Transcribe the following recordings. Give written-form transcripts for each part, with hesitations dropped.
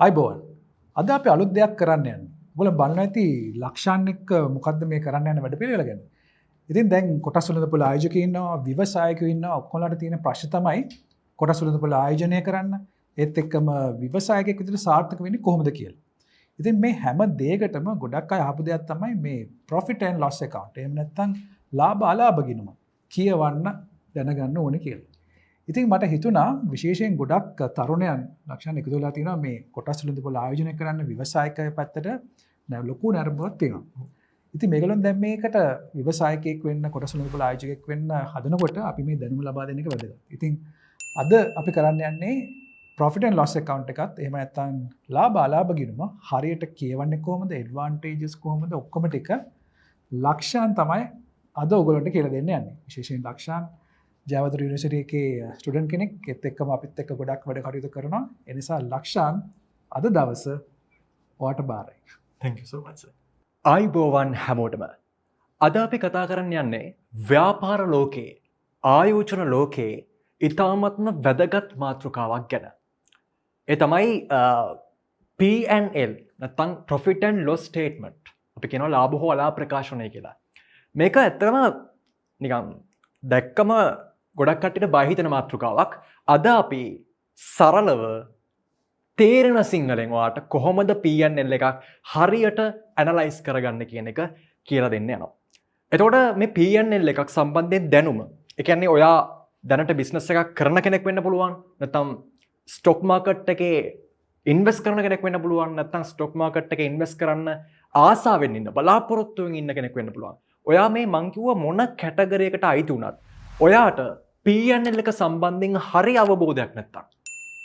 අයිබෝන් අද අපි අලුත් දෙයක් කරන්න යන්නේ. ඔයගොල්ලෝ බලන්න ඇති ලක්ෂාන් එක්ක මොකද්ද මේ කරන්න යන වැඩපිළිවෙල ගැන. ඉතින් දැන් කොටස් වෙළඳපොළ ආයෝජකයෝ ඉන්නවා, ව්‍යවසායකයෝ ඉන්නවා. ඔක්කොලාට තියෙන ප්‍රශ්න තමයි කොටස් වෙළඳපොළ ආයෝජනය කරන්න, ඒත් එක්කම ව්‍යවසායකයෙක් විදිහට සාර්ථක වෙන්නේ කොහොමද කියලා. ඉතින් මේ හැම දෙයකටම ගොඩක් අය අහපු දෙයක් තමයි මේ profit and loss account. එහෙම නැත්නම් ලාභ අලාභ ගිණුම කියවන්න දැනගන්න ඕනේ කියලා. ඉතින් මට හිතුණා විශේෂයෙන් ගොඩක් තරුණයන් ලක්ෂණ එකතු වෙලා තියෙනවා මේ කොටස් වෙළඳපොළ ආයෝජනය කරන්න ව්‍යවසායකය පැත්තට ලොකු නරඹුවක් තියෙනවා. ඉතින් මේගොල්ලන් දැන් මේකට ව්‍යවසායකයෙක් වෙන්න කොටස් වෙළඳපොළ ආයෝජකයෙක් වෙන්න හදනකොට අපි මේ දැනුම ලබා දෙන එක වැදගත්. ඉතින් අද අපි කරන්න යන්නේ profit and loss account එකත් එහෙම නැත්නම් ලාභ අලාභ ගිණුම හරියට කියවන්නේ කොහොමද, advantages කොහොමද, ඔක්කොම ටික ලක්ෂාන් තමයි අද ඔයගොල්ලන්ට කියලා දෙන්න යන්නේ. විශේෂයෙන් ලක්ෂාන් ජයවර්ධන යුනිවර්සිටි එකේ ස්ටුඩන්ට් කෙනෙක්, ඒත් එක්කම අපිත් එක්ක ගොඩක් වැඩ කටයුතු කරනවා. ඒ නිසා ලක්ෂාන් අද දවස ඔයාට බාරයි. Thank you so much sir. ආයුබෝවන් හැමෝටම. අද අපි කතා කරන්න යන්නේ ව්‍යාපාර ලෝකයේ, ආයෝජන ලෝකයේ ඉතාමත්ම වැදගත් මාතෘකාවක් ගැන. ඒ තමයි P&L නැත්නම් profit and loss statement. අපි කියනවා ලාභ හෝ අලාභ ප්‍රකාශනය කියලා. මේක ඇත්තටම නිකන් දැක්කම ගොඩක් කට්ටියට බය හිතෙන මාතෘකාවක්. අද අපි සරලව තේරෙන සිංහලෙන් ඔයාට කොහොමද P&L එකක් හරියට ඇනලයිස් කරගන්න කියන එක කියලා දෙන්න යනවා. එතකොට මේ P&L එකක් සම්බන්ධයෙන් දැනුම, ඒ කියන්නේ ඔයා දැනට බිස්නස් එකක් කරන කෙනෙක් වෙන්න පුළුවන්, නැත්නම් ස්ටොක් මාකට් එකේ ඉන්වෙස්ට් කරන කෙනෙක් වෙන්න පුළුවන්, නැත්නම් ස්ටොක් මාකට් එකේ ඉන්වෙස්ට් කරන්න ආසාවෙන් ඉන්න, බලාපොරොත්තුවෙන් ඉන්න කෙනෙක් වෙන්න පුළුවන්. ඔයා මේ මං කිව්ව මොන කැටගරි එකට අයිති වුණත් ඔයාට P&L එක සම්බන්ධයෙන් හරි අවබෝධයක් නැත්තම්,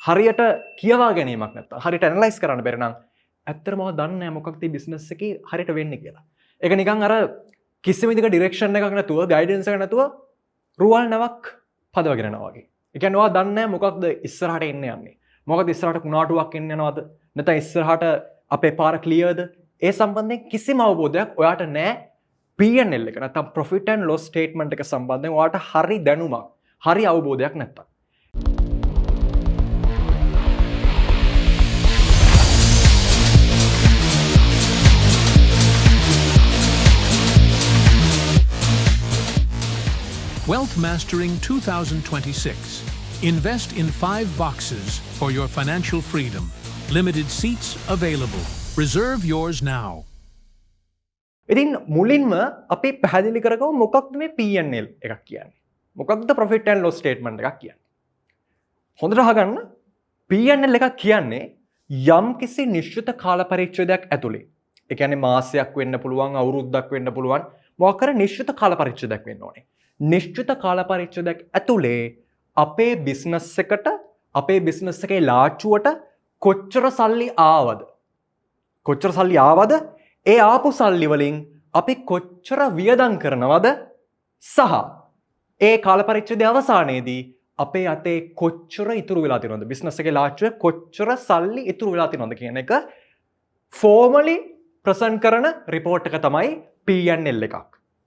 හරියට කියවා ගැනීමක් නැත්තම්, හරියට ඇනලයිස් කරන්න බැරි නම් ඇත්තටම ඔයා දන්නේ නැහැ මොකක්ද මේ බිස්නස් එකේ හරියට වෙන්නේ කියලා. ඒක නිකන් අර කිසිම විදිහක ඩිරෙක්ෂන් එකක් නැතුව, ගයිඩන්ස් එකක් නැතුව රුවල් නැවක් පදවගෙන යනවා වගේ. ඒ කියන්නේ ඔයා දන්නේ නැහැ මොකක්ද ඉස්සරහට එන්න යන්නේ. මොකද ඉස්සරහට කුණාටුවක් එන්න යනවද? නැත්නම් ඉස්සරහට අපේ පාර ක්ලියර්ද? ඒ සම්බන්ධයෙන් කිසිම අවබෝධයක් ඔයාට නැහැ. P&L එක නැත්නම් profit and loss statement එක සම්බන්ධයෙන් ඔයාට හරි දැනුමක්, හරි අවබෝධයක් නැත්තම්. Wealth Mastering 2026. Invest in 5 boxes for your financial freedom. Limited seats available. Reserve yours now. ඉතින් මුලින්ම අපි පැහැදිලි කරගමු මොකක්ද මේ P&L එකක් කියන්නේ. මොකක්ද profit and loss statement එකක් කියන්නේ. හොඳට අහගන්න. P&L එකක් කියන්නේ යම්කිසි නිශ්චිත කාල පරිච්ඡේදයක් ඇතුලේ. ඒ කියන්නේ මාසයක් වෙන්න පුළුවන්, අවුරුද්දක් වෙන්න පුළුවන්. මොකක් කර නිශ්චිත කාල පරිච්ඡේදයක් වෙන්න ඕනේ. නිශ්චිත කාල පරිච්ඡේදයක් ඇතුලේ අපේ බිස්නස් එකට, අපේ බිස්නස් එකේ ලාච්චුවට කොච්චර සල්ලි ආවද? කොච්චර සල්ලි ආවද? ඒ ආපු සල්ලි වලින් අපි කොච්චර වියදම් කරනවද? සහ ඒ කාල පරිච්ඡේදයේ අවසානයේදී අපේ අතේ කොච්චර ඉතුරු වෙලා තියෙනවද? බිස්නස් එකේ ලාච්චුවේ කොච්චර සල්ලි ඉතුරු වෙලා තියෙනවද කියන එක ෆෝමලි ප්‍රසන්ට් කරන රිපෝට් එක තමයි P&L එකක්.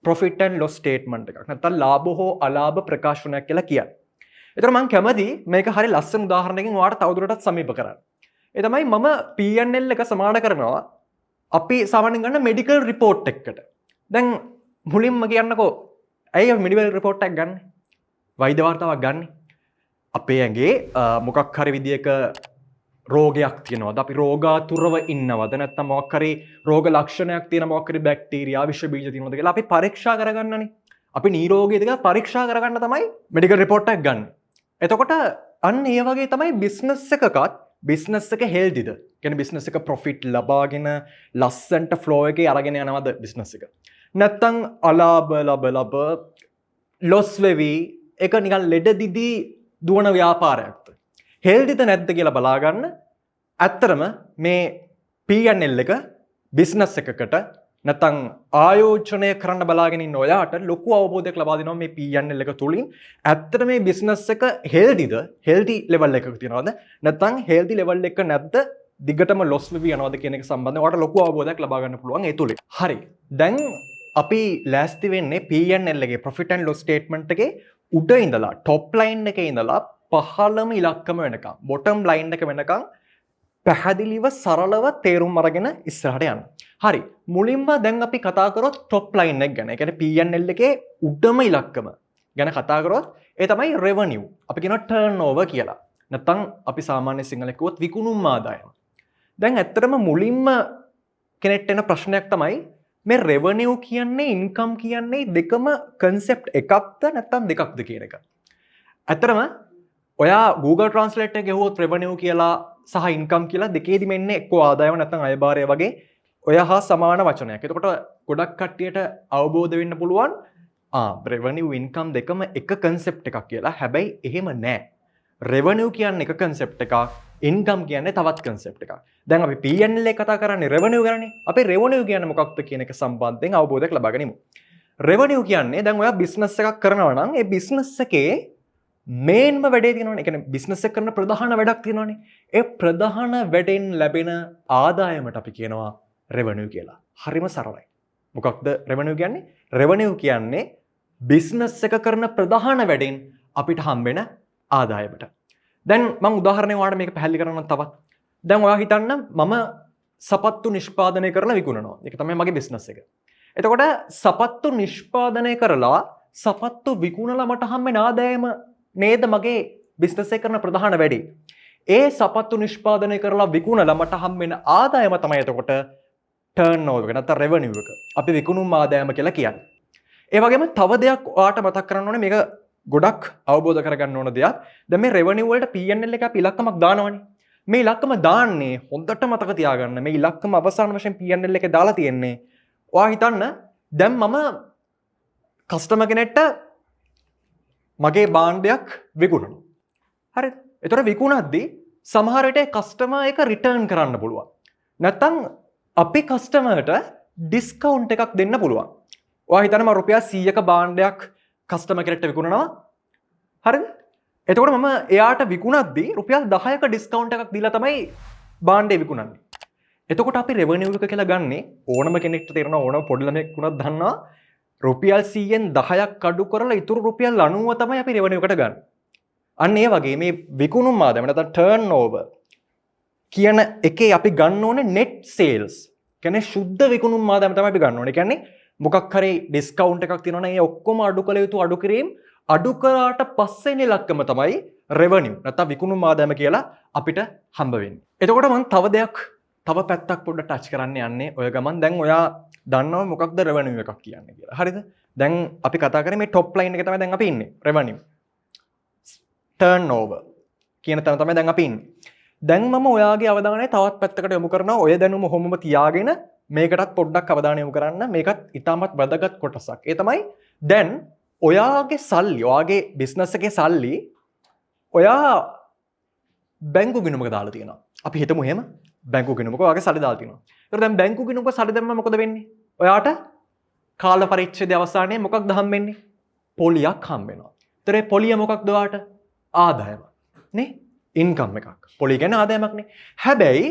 Profit and loss statement එකක්. නැත්නම් ලාභ හෝ අලාභ ප්‍රකාශනයක් කියලා කියන්නේ. ඒතර මම කැමති මේක හරි ලස්සන උදාහරණයකින් ඔයාලට තවදුරටත් සමීප කරන්න. ඒ තමයි මම P&L එක සමාන කරනවා අපි සාමාන්‍යයෙන් ගන්න මෙඩිකල් රිපෝට් එකකට. දැන් මුලින්ම කියන්නකෝ ඇයි මෙඩිකල් රිපෝට් එකක් ගන්න? වෛද්‍ය වාර්තාවක් ගන්න. අපේ ඇඟේ මොකක් හරි විදියක රෝගයක් තියෙනවද? අපි රෝගාතුරව ඉන්නවද? නැත්නම් මොකක් හරි රෝග ලක්ෂණයක් තියෙන මොකක් හරි බැක්ටීරියා, විෂ බීජ තියෙනවද කියලා අපි පරීක්ෂා කරගන්නනේ. අපි නිරෝගීද කියලා පරීක්ෂා කරගන්න තමයි මෙඩිකල් රිපෝට් එකක් ගන්න. එතකොට අන්න ඒ වගේ තමයි බිස්නස් එකකත් බිස්නස් එක හෙල්දිද? කියන්නේ බිස්නස් එක ප්‍රොෆිට් ලබාගෙන ලස්සන්ට ෆ්ලෝ එකේ අරගෙන යනවද බිස්නස් එක? නැත්තම් අලාභ ලබ ලොස් වෙවි ඒක නිකන් ලෙඩ දිදී දුවන ව්‍යාපාරයක්ද? හෙල්දිද නැද්ද කියලා බලා ගන්න. ඇත්තරම මේ P&L එක බිස්නස් එකකට නැත්තම් ආයෝජනය කරන්න බලාගෙන ඉන්න ඔයාට ලොකු අවබෝධයක් ලබා දෙනවා මේ P&L එක තුලින්. ඇත්තට මේ බිස්නස් එක හෙල්දිද? හෙල්දි ලෙවල් එකක තියනවද? නැත්තම් හෙල්දි ලෙවල් එක නැද්ද? දිගටම ලොස් වෙවි යනවද කියන එක සම්බන්ධව ඔයාට ලොකු අවබෝධයක් ලබා ගන්න පුළුවන් ඒ තුලින්. හරි. දැන් අපි ලෑස්ති වෙන්නේ P&L එකේ profit and loss statement එකේ උඩ ඉඳලා top line එකේ ඉඳලා පහළම ඉලක්කම වෙනකම් bottom line එක වෙනකම් පැහැදිලිව සරලව තේරුම් අරගෙන ඉස්සරහට යන්න. හරි. මුලින්ම දැන් අපි කතා කරොත් টොප් ලයින් එක ගැන. ඒ කියන්නේ P&L එකේ උඩම ඉලක්කම ගැන කතා කරොත් ඒ තමයි revenue. අපි කියනවා turnover කියලා. නැත්නම් අපි සාමාන්‍ය සිංහලෙන් කිව්වොත් විකුණුම් ආදායම. දැන් ඇත්තටම මුලින්ම කෙනෙක්ට එන ප්‍රශ්නයක් තමයි මේ revenue කියන්නේ income කියන්නේ දෙකම concept එකක්ද නැත්නම් දෙකක්ද කියන එක. ඇත්තටම ඔයා Google Translate එක ගෙවුවොත් revenue කියලා සහ income කියලා දෙකේදිම එන්නේ එක්ක ආදායම නැත්නම් අයභාරය වගේ ඔය හා සමාන වචනයක්. එතකොට ගොඩක් කට්ටියට අවබෝධ වෙන්න පුළුවන් revenue income දෙකම එක concept එකක් කියලා. හැබැයි එහෙම නෑ. revenue කියන්නේ එක concept එකක්, income කියන්නේ තවත් concept එකක්. දැන් අපි P&L එක කතා කරන්නේ revenue ගැනනේ. අපි revenue කියන්නේ මොකක්ද කියන එක සම්බන්ධයෙන් අවබෝධයක් ලබා ගනිමු. revenue කියන්නේ දැන් ඔයා business එකක් කරනවා නම් ඒ business එකේ මේන්ම වැඩේ තියෙනවනේ. ඒ කියන්නේ business එක කරන ප්‍රධාන වැඩක් තියෙනවනේ. ඒ ප්‍රධාන වැඩෙන් ලැබෙන ආදායමට අපි කියනවා revenue කියලා. හරිම සරලයි. මොකක්ද revenue කියන්නේ? revenue කියන්නේ business එක කරන ප්‍රධාන වැඩෙන් අපිට හම්බෙන ආදායමට. දැන් මම උදාහරණයක් ඔයාලට මේක පැහැදිලි කරන්න තවත්. දැන් ඔයා හිතන්න මම සපත්තු නිෂ්පාදනය කරලා විකුණනවා. ඒක තමයි මගේ business එක. එතකොට සපත්තු නිෂ්පාදනය කරලා සපත්තු විකුණලා මට හම්බෙන ආදායම නේද මගේ business එක කරන ප්‍රධාන වැඩේ. ඒ සපත්තු නිෂ්පාදනය කරලා විකුණලා මට හම්බෙන ආදායම තමයි එතකොට turnover එක නැත්නම් revenue එක. අපි විකුණුම් ආදායම කියලා කියන්නේ. ඒ වගේම තව දෙයක් ඔයාලට මතක් කරගන්න ඕනේ මේක ගොඩක් අවබෝධ කරගන්න ඕන දෙයක්. දැන් මේ revenue වලට P&L එක අපි ඉලක්කමක් දානවනේ. මේ ඉලක්කම දාන්නේ හොඳට මතක තියාගන්න. මේ ඉලක්කම අවසාන වශයෙන් P&L එකේ දාලා තියෙන්නේ. ඔයා හිතන්න දැන් මම කස්ටමර් කෙනෙක්ට මගේ භාණ්ඩයක් විකුණනවා. හරිද? ඒතර විකුණද්දී සමහර විට කස්ටමර් එක රිටර්න් කරන්න පුළුවන්. නැත්තම් අපි කස්ටමර්ට ඩිස්කවුන්ට් එකක් දෙන්න පුළුවන්. ඔයා හිතන්න මම රුපියල් 100ක භාණ්ඩයක් කස්ටමර් කෙනෙක්ට විකුණනවා. හරිද? එතකොට මම එයාට විකුණද්දී රුපියල් 10ක ඩිස්කවුන්ට් එකක් දීලා තමයි භාණ්ඩේ විකුණන්නේ. එතකොට අපි revenue එක කියලා ගන්නේ ඕනම කෙනෙක්ට තේරෙනවා ඕනම පොඩි ළමෙක් වුණත් දන්නවා රුපියල් 100න් 10ක් අඩු කරලා ඉතුරු රුපියල් 90 තමයි අපි revenue එකට ගන්න. අන්න ඒ වගේ මේ විකුණුම් ආදායම නැත්නම් turnover කියන එකේ අපි ගන්න ඕනේ net sales. කියන්නේ සුද්ධ විකුණුම් ආදායම තමයි අපි ගන්න ඕනේ. කියන්නේ මොකක් හරි ඩිස්කවුන්ට් එකක් තියෙනවනේ ඒ ඔක්කොම අඩු කළ යුතු අඩු කිරීම අඩු කරාට පස්සේ ඉලක්කම තමයි revenue නැත්නම් විකුණුම් ආදායම කියලා අපිට හම්බ වෙන්නේ. එතකොට මම තව පැත්තක් පොඩ්ඩක් ටච් කරන්න යන්නේ ඔය ගමන්. දැන් ඔයා දන්නවා මොකක්ද revenue එකක් කියන්නේ කියලා. හරිද? දැන් අපි කතා කරේ මේ top line එක තමයි දැන් අපි ඉන්නේ. revenue. turnover කියන තැන තමයි දැන් අපි ඉන්නේ. දැන් මම ඔයාගේ අවධානය තවත් පැත්තකට යොමු කරනවා. ඔය දැනුම කොහොමම තියාගෙන මේකටත් පොඩ්ඩක් අවධානය යොමු කරන්න. මේකත් ඉතාමත් වැදගත් කොටසක්. ඒ තමයි දැන් ඔයාගේ සල්ලි, ඔයාගේ business එකේ සල්ලි ඔයා බැංකු ගිණුමක දාලා තියෙනවා. අපි හිතමු එහෙම බැංකු ගිණුමක ඔයාගේ සල්ලි දාලා තියෙනවා. ඒතර දැන් බැංකු ගිණුමක සල්ලි දැම්මම මොකද වෙන්නේ? ඔයාට කාල පරිච්ඡේදයේ අවසානයේ මොකක්ද හම්බෙන්නේ? පොලියක් හම්බෙනවා. ඒතර ඒ පොලිය මොකක්ද ඔයාට? ආදායම. නේ? ඉන්කම් එකක්. පොලිය කියන්නේ ආදායමක් නේ. හැබැයි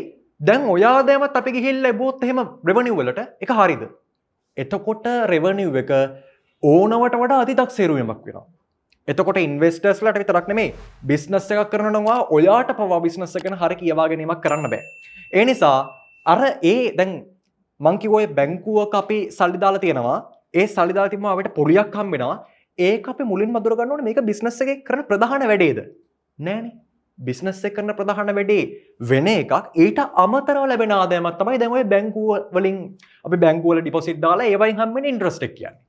දැන් ඔය ආදායමත් අපි ගිහිල්ලා ලැබුවොත් එහෙම revenue වලට ඒක හරියද? එතකොට revenue එක ඕනවට වඩා අතිදක්සේරු වීමක් වෙනවා. එතකොට ඉන්වෙස්ටර්ස්ලාට විතරක් නෙමෙයි බිස්නස් එකක් කරනවා ඔයාට පවා බිස්නස් එක ගැන හරිය කියවා ගැනීමක් කරන්න බෑ. ඒ නිසා අර දැන් මං කිව්වේ බැංකුවක අපි සල්ලි දාලා තියෙනවා. ඒ සල්ලි දාලා තිබ්බම අපිට පොලියක් හම්බ වෙනවා. ඒක අපි මුලින්ම අඳුර ගන්න ඕනේ මේක බිස්නස් එකේ කරන ප්‍රධාන වැඩේද? නෑනේ. බිස්නස් එක කරන ප්‍රධාන වැඩේ වෙන එකක්. ඊට අමතරව ලැබෙන ආදායමක් තමයි දැන් ඔය බැංකුව වලින් අපි බැංකුව වල ඩිපොසිට් දාලා ඒවයින් හම්බෙන ඉන්ට්‍රස්ට් එක කියන්නේ.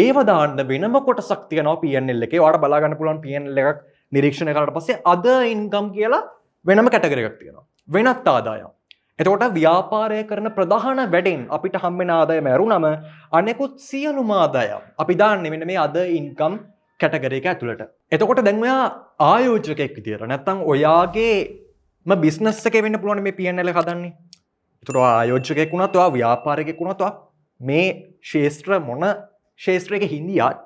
ඒව දාන්න වෙනම කොටසක් තියෙනවා P&L එකේ. ඔයාලට බලා ගන්න පුළුවන් P&L එකක් නිරීක්ෂණය කරලා පස්සේ other income කියලා වෙනම කැටගරි එකක් තියෙනවා. වෙනත් ආදායම්. එතකොට ව්‍යාපාරය කරන ප්‍රධාන වැඩෙන් අපිට හම්බෙන ආදායම ඇරුණම අනෙකුත් සියලුම ආදායම් අපි දාන්නේ මෙන්න මේ other income කැටගරි එක ඇතුළට. එතකොට දැන් ඔයා ආයෝජකයෙක් විදියට නැත්නම් ඔයාගේම බිස්නස් එකේ වෙන්න පුළුවන් මේ P&L එක හදන්නේ. එතකොට ඔයා ආයෝජකයෙක් වුණත් ඔයා ව්‍යාපාරිකයෙක් වුණත් ඔයා මේ ශේෂ්ත්‍ර මොන ශේෂ්ත්‍රයක හිඳියත්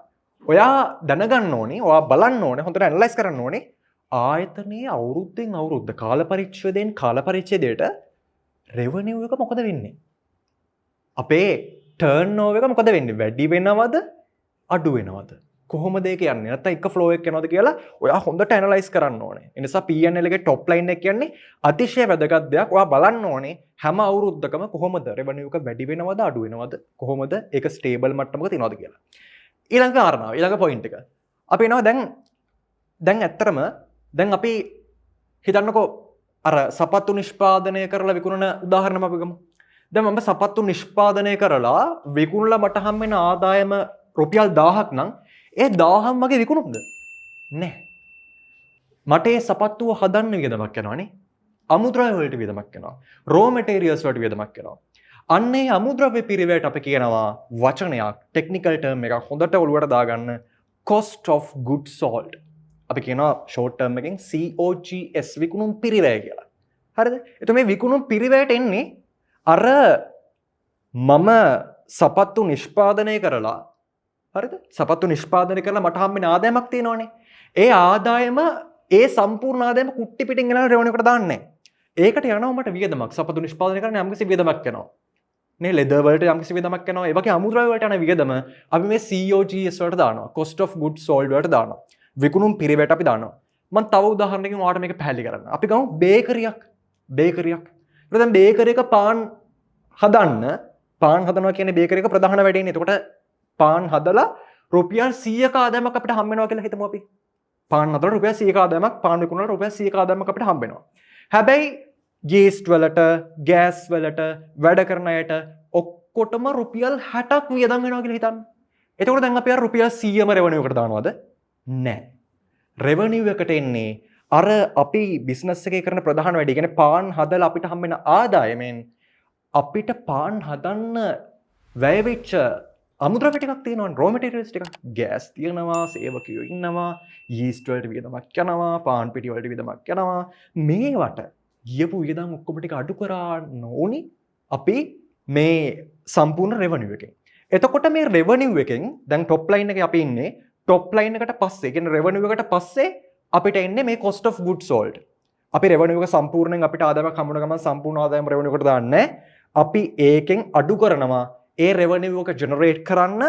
ඔයා දැනගන්න ඕනේ, ඔයා බලන්න ඕනේ, හොඳට ඇනලයිස් කරන්න ඕනේ ආයතනයේ අවුරුද්දෙන් අවුරුද්ද කාල පරිච්ඡේදයෙන් කාල පරිච්ඡේදයට revenue එක මොකද වෙන්නේ? අපේ turnover එක මොකද වෙන්නේ? වැඩි වෙනවද? අඩු වෙනවද? කොහොමද ඒක යන්නේ නැත්නම් එක ෆ්ලෝ එකක් යනවද කියලා ඔයා හොඳට ඇනලයිස් කරන්න ඕනේ. ඒ නිසා P&L එකේ টොප් ලයින් එක කියන්නේ අතිශය වැදගත් දෙයක්. ඔයා බලන්න ඕනේ හැම අවුරුද්දකම කොහොමද රෙවෙනියු එක වැඩි වෙනවද අඩු වෙනවද කොහොමද ඒක ස්ටේබල් මට්ටමක තියෙනවද කියලා. ඊළඟ කාරණාව ඊළඟ පොයින්ට් එක. අපි එනවා දැන් ඇත්තටම දැන් අපි හිතන්නකෝ අර සපත්තු නිෂ්පාදනය කරලා විකුණන උදාහරණයක් අපි ගමු. දැන් මම සපත්තු නිෂ්පාදනය කරලා විකුණලා මට හම් වෙන ආදායම රුපියල් 1000ක් නම් ඒ 1000ම මගේ විකුණුම්ද? නෑ. මට ඒ සපත්තුව හදන්න වියදමක් යනවානේ. අමුද්‍රව්‍ය වලට වියදමක් යනවා. raw materials වලට වියදමක් යනවා. අන්න ඒ අමුද්‍රව්‍ය පිරිවැයට අපි කියනවා වචනයක් ටෙක්නිකල් ටර්ම් එකක් හොඳට ඔලුවට දාගන්න cost of goods sold. අපි කියනවා ෂෝට් ටර්ම් එකෙන් COGS විකුණුම් පිරිවැය කියලා. හරිද? එතකොට මේ විකුණුම් පිරිවැයට එන්නේ අර මම සපත්තු නිෂ්පාදනය කරලා හරිද? සපත්තු නිෂ්පාදනය කරලා මට හම්බෙන ආදායමක් තියෙනවනේ. ඒ ආදායම ඒ සම්පූර්ණ ආදායම කුට්ටි පිටින් ගෙනලා රෙවෙනියු එකට දාන්නේ නැහැ. ඒකට යනවා මට වියදමක්. සපත්තු නිෂ්පාදනය කරන්න යම්කිසි වියදමක් යනවා. නේ ලෙදර් වලට යම්කිසි වියදමක් යනවා. ඒ වගේ අමුද්‍රව්‍ය වලට යන වියදම අපි මේ COGS වලට දානවා. cost of goods sold වලට දානවා. විකුණුම් පිරිවැයට අපි දානවා. මම තව උදාහරණයකින් ඔයාලට මේක පැහැදිලි කරන්න. අපි ගමු බේකරියක්. ඊට දැන් බේකරි එක පාන් හදනවා කියන්නේ බේකරි එක ප්‍රධාන වැඩේනේ. එතකොට පාන් හදලා රුපියල් 100ක ආදායමක් අපිට හම්බ වෙනවා කියලා හිතමු අපි. පාන් හදලා රුපියල් 100ක ආදායමක් පාන් විකුණලා රුපියල් 100ක ආදායමක් අපිට හම්බ වෙනවා. හැබැයි ජීස්ට් වලට, ගෑස් වලට වැඩ කරන අයට ඔක්කොටම රුපියල් 60ක් වියදම් වෙනවා කියලා හිතන්න. එතකොට දැන් අපි අර රුපියල් 100ම රෙවෙනියු එකට දානවද? නැහැ. රෙවෙනියු එකට එන්නේ අර අපි බිස්නස් එකේ කරන ප්‍රධාන වැඩේ. කියන්නේ පාන් හදලා අපිට හම්බ වෙන ආදායමෙන් අපිට පාන් හදන්න වැය වෙච්ච අමුද්‍රව්‍ය ටිකක් තියෙනවා, raw materials ටිකක්. ගෑස් තියෙනවා, සේවකයෝ ඉන්නවා, යීස්ට් වලට වියදමක් යනවා, පාන් පිටි වලට වියදමක් යනවා. මේවට ගියපු වියදම් ඔක්කොම ටික අඩු කරන්න ඕනි අපි මේ සම්පූර්ණ රෙවෙනියු එකෙන්. එතකොට මේ රෙවෙනියු එකෙන් දැන් টොප් ලයින් එකේ අපි ඉන්නේ টොප් ලයින් එකට පස්සේ කියන්නේ රෙවෙනියු එකට පස්සේ අපිට එන්නේ මේ cost of goods sold. අපි රෙවෙනියු එක සම්පූර්ණයෙන් අපිට ආදායමක් හම්බුන ගමන් සම්පූර්ණ ආදායම රෙවෙනියු එකට දාන්නේ. අපි ඒකෙන් අඩු කරනවා ඒ රෙවෙනියු එක ජෙනරේට් කරන්න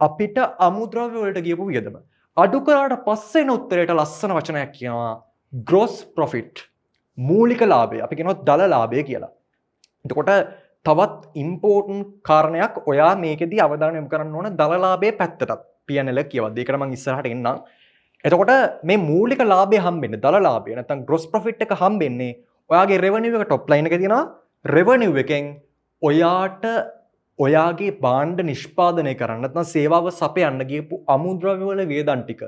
අපිට අමුද්‍රව්‍ය වලට ගියපු වියදම. අඩු කරාට පස්සේ එන උත්තරයට ලස්සන වචනයක් කියනවා gross profit. මූලික ලාභය. අපි කියනවා දල ලාභය කියලා. එතකොට තවත් ඉම්පෝටන්ට් කාරණයක් ඔයා මේකෙදී අවධානය යොමු කරන්න ඕන දල ලාභයේ පැත්තටත්. P&L එක කියවද්දී ඒකට මම ඉස්සරහට එන්නම්. එතකොට මේ මූලික ලාභය හම්බෙන්නේ දල ලාභය නැත්නම් gross profit එක හම්බෙන්නේ ඔයාගේ රෙවෙනියු එක টොප් ලයින් එකේ තියෙනවා. රෙවෙනියු එකෙන් ඔයාට ඔයාගේ භාණ්ඩ නිෂ්පාදනය කරන්න නැත්නම් සේවාව සපයන්න ගියපු අමුද්‍රව්‍ය වල වියදම් ටික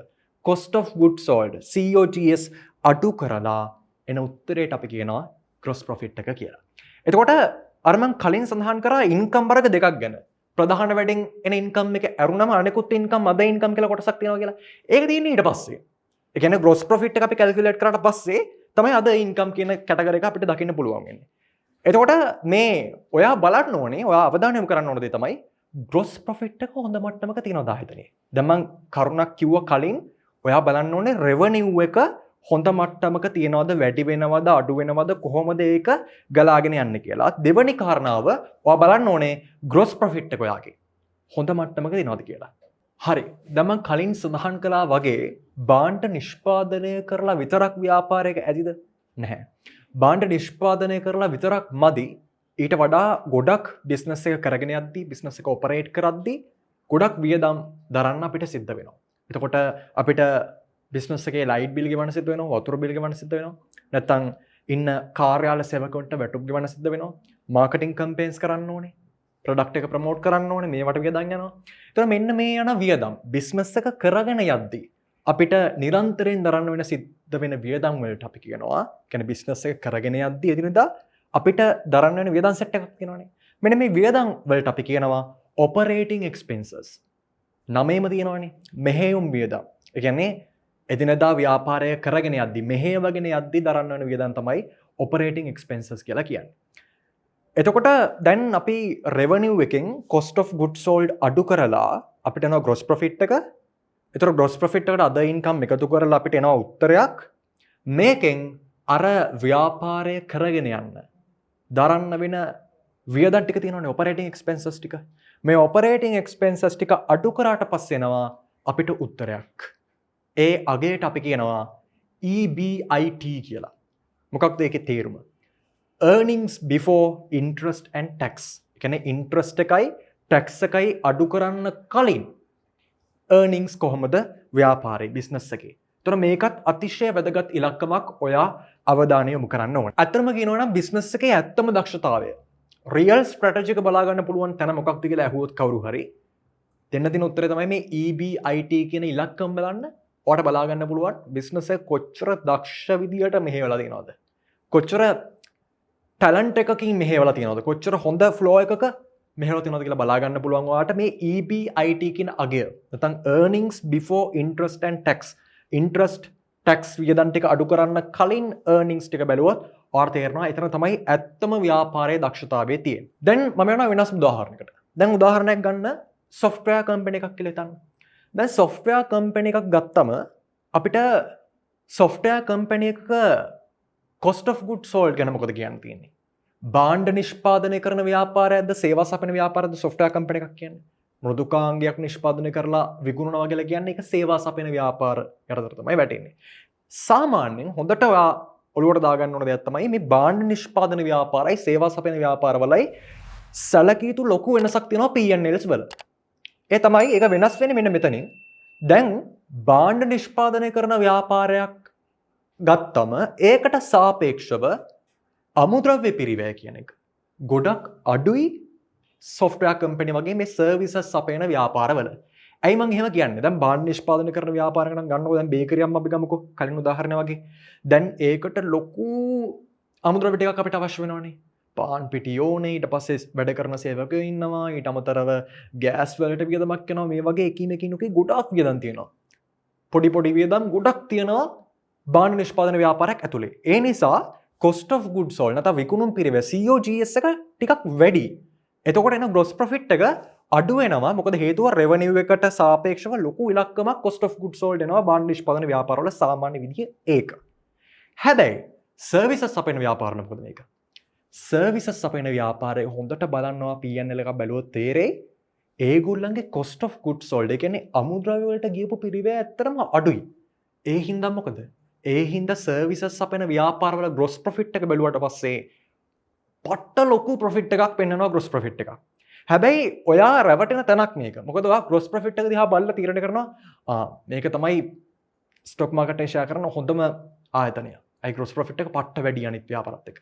cost of goods sold COGS අඩු කරලා එන උත්තරයට අපි කියනවා gross profit එක කියලා. එතකොට අර මම කලින් සඳහන් කරා ඉන්කම් වර්ග දෙකක් ගැන. ප්‍රධාන වැඩෙන් එන ඉන්කම් එක ඇරුණම අනෙකුත් ඉන්කම් අද ඉන්කම් කියලා කොටසක් තියෙනවා කියලා. ඒක තියෙන්නේ ඊට පස්සේ. ඒ කියන්නේ gross profit එක අපි කැල්කියුලේට් කරාට පස්සේ තමයි අද ඉන්කම් කියන කැටගරි එක අපිට දකින්න පුළුවන් වෙන්නේ. එතකොට මේ ඔයා බලන්න ඕනේ ඔයා අවධානය යොමු කරන්න ඕන දේ තමයි gross profit එක හොඳ මට්ටමක තියෙනවද ආයතනයේ. දැන් මම කරුණක් කිව්වා කලින් ඔයා බලන්න ඕනේ revenue එක හොඳ මට්ටමක තියෙනවද වැඩි වෙනවද අඩු වෙනවද කොහොමද ඒක ගලාගෙන යන්නේ කියලා. දෙවැනි කාරණාව ඔයා බලන්න ඕනේ gross profit එක ඔයාගේ හොඳ මට්ටමක තියෙනවද කියලා. හරි. දැන් මම කලින් සඳහන් කළා වගේ භාණ්ඩ නිෂ්පාදනය කරලා විතරක් ව්‍යාපාරයක ඇතිද? නැහැ. භාණ්ඩ නිෂ්පාදනය කරලා විතරක් මදි. ඊට වඩා ගොඩක් බිස්නස් එක කරගෙන යද්දී බිස්නස් එක ඔපරේට් කරද්දී ගොඩක් වියදම් දරන්න අපිට සිද්ධ වෙනවා. එතකොට අපිට බිස්නස් එකේ ලයිට් බිල් ගෙවන්න සිද්ධ වෙනවා, වතුර බිල් ගෙවන්න සිද්ධ වෙනවා. නැත්නම් ඉන්න කාර්යාල සේවකවන්ට වැටුප් ගෙවන්න සිද්ධ වෙනවා. මාකටිං කැම්පේන්ස් කරන්න ඕනේ. ප්‍රොඩක්ට් එක ප්‍රමෝට් කරන්න ඕනේ. මේවට වියදම් යනවා. එතකොට මෙන්න මේ යන වියදම් බිස්නස් එක කරගෙන යද්දී අපිට නිරන්තරයෙන් දරන්න වෙන සිද්ධ වෙන වියදම් වලට අපි කියනවා කියන්නේ බිස්නස් එක කරගෙන යද්දී එදිනෙදා අපිට දරන්න වෙන වියදම් සෙට් එකක් තියෙනවානේ. මෙන්න මේ වියදම් වලට අපි කියනවා operating expenses. නමේම තියෙනවානේ මෙහෙයුම් වියදම්. ඒ කියන්නේ එදිනෙදා ව්‍යාපාරය කරගෙන යද්දී මෙහෙයවගෙන යද්දී දරන්න වෙන වියදම් තමයි operating expenses කියලා කියන්නේ. එතකොට දැන් අපි revenue එකෙන් cost of goods sold අඩු කරලා අපිට එනවා gross profit එක. එතකොට gross profit එකට other income එකතු කරලා අපිට එනවා උත්තරයක්. මේකෙන් අර ව්‍යාපාරය කරගෙන යන්න දරන්න වෙන වියදම් ටික තියෙනවානේ operating expenses ටික. මේ operating expenses ටික අඩු කරාට පස්සේ එනවා අපිට උත්තරයක්. ඒ අගයට අපි කියනවා EBIT කියලා. මොකක්ද ඒකේ තේරුම? earnings before interest and tax. ඒ කියන්නේ interest එකයි tax එකයි අඩු කරන්න කලින් earnings කොහොමද ව්‍යාපාරේ business එකේ. ඒතර මේකත් අතිශය වැදගත් ඉලක්කමක් ඔයා අවධානය යොමු කරන්න ඕනේ. අත්‍තරම කියනවා නම් business එකේ ඇත්තම දක්ෂතාවය real strategy එක බලා ගන්න පුළුවන් තැන මොකක්ද කියලා අහුවොත් කවුරු හරි දෙන්න තියෙන උත්තරේ තමයි මේ EBIT කියන ඉලක්කම බලන්න. ඔයාට බලා ගන්න පුළුවන් business එක කොච්චර දක්ෂ විදියට මෙහෙवला තියෙනවද? කොච්චර ටැලන්ට් එකකින් මෙහෙवला තියෙනවද? කොච්චර හොඳ ෆ්ලෝ එකක මෙහෙවලා තියෙනවද කියලා බලා ගන්න පුළුවන් ඔයාට මේ EBIT කියන අගය. නැත්නම් earnings before interest and tax. interest tax වියදම් ටික අඩු කරන්න කලින් earnings ටික බැලුවොත් ඔයාට තේරෙනවා එතන තමයි ඇත්තම ව්‍යාපාරයේ දක්ෂතාවය තියෙන්නේ. දැන් මම යනවා වෙනස් උදාහරණයකට. දැන් උදාහරණයක් ගන්න software company එකක් කියලා හිතන්න. දැන් software company එකක් ගත්තම අපිට software company එකක cost of goods sold ගැන මොකද කියන්න තියෙන්නේ? භාණ්ඩ නිෂ්පාදනය කරන ව්‍යාපාරයක්ද සේවා සපයන ව්යාපාරයක්ද software company එකක් කියන්නේ? මෘදුකාංගයක් නිෂ්පාදනය කරලා විකුණනවා කියලා කියන්නේ ඒක සේවා සපයන ව්‍යාපාර යටතට තමයි වැටෙන්නේ. සාමාන්‍යයෙන් හොඳට ඔළුවට දාගන්න ඕන දෙයක් තමයි මේ භාණ්ඩ නිෂ්පාදන ව්‍යාපාරයි සේවා සපයන ව්‍යාපාරවලයි සැලකිය යුතු ලොකු වෙනසක් තියෙනවා P&Ls වල. ඒ තමයි ඒක වෙනස් වෙන්නේ මෙන්න මෙතනින්. දැන් භාණ්ඩ නිෂ්පාදනය කරන ව්‍යාපාරයක් ගත්තම ඒකට සාපේක්ෂව අමුද්‍රව්‍ය පිරිවැය කියන එක ගොඩක් අඩුයි software company වගේ මේ services සපයන ව්‍යාපාරවල. ඇයි මම එහෙම කියන්නේ? දැන් භාණ්ඩ නිෂ්පාදනය කරන ව්‍යාපාරයක නම් ගන්නකො දැන් බේකරි එකක් අපි ගමුකෝ කලින් උදාහරණය වගේ. දැන් ඒකට ලොකු අමුද්‍රව්‍ය ටිකක් අපිට අවශ්‍ය වෙනවනේ. පාන් පිටි ඕනේ, ඊට පස්සේ වැඩ කරන සේවකයෝ ඉන්නවා, ඊට අමතරව ගෑස් වලට වියදමක් යනවා, මේ වගේ එකිනෙකිනුකේ ගොඩක් වියදම් තියෙනවා. පොඩි පොඩි වියදම් ගොඩක් තියෙනවා භාණ්ඩ නිෂ්පාදන ව්‍යාපාරයක් ඇතුලේ. ඒ නිසා cost of goods sold නැත්නම් විකුණුම් පිරිවැය COGS එක ටිකක් වැඩි. එතකොට එන gross profit එක අඩු වෙනවා. මොකද හේතුව revenue එකට සාපේක්ෂව ලොකු ඉලක්කමක් cost of goods sold එනවා භාණ්ඩ නිෂ්පාදන ව්‍යාපාරවල සාමාන්‍ය විදිහේ ඒක. හැබැයි services සපයන ව්‍යාපාර මොකද මේක? services සපයන ව්‍යාපාරය හොඳට බලනවා P&L එකක් බැලුවොත් තේරෙයි ඒගොල්ලන්ගේ cost of goods sold ඒ කියන්නේ අමුද්‍රව්‍ය වලට ගියපු පිරිවැය ඇත්තටම අඩුයි. ඒ හින්දා මොකද? ඒ හින්දා services සපයන ව්‍යාපාරවල gross profit එක බැලුවට පස්සේ පට්ට ලොකු profit එකක් පෙන්වනවා gross profit එකක්. හැබැයි ඔයා රැවටෙන තැනක් මේක. මොකද ඔයා gross profit එක දිහා බලලා තීරණය කරනවා මේක තමයි stock market එකේ share කරන හොඳම ආයතනය. අයි gross profit එක පට්ට වැඩි අනිත් ව්‍යාපාරات එක්ක.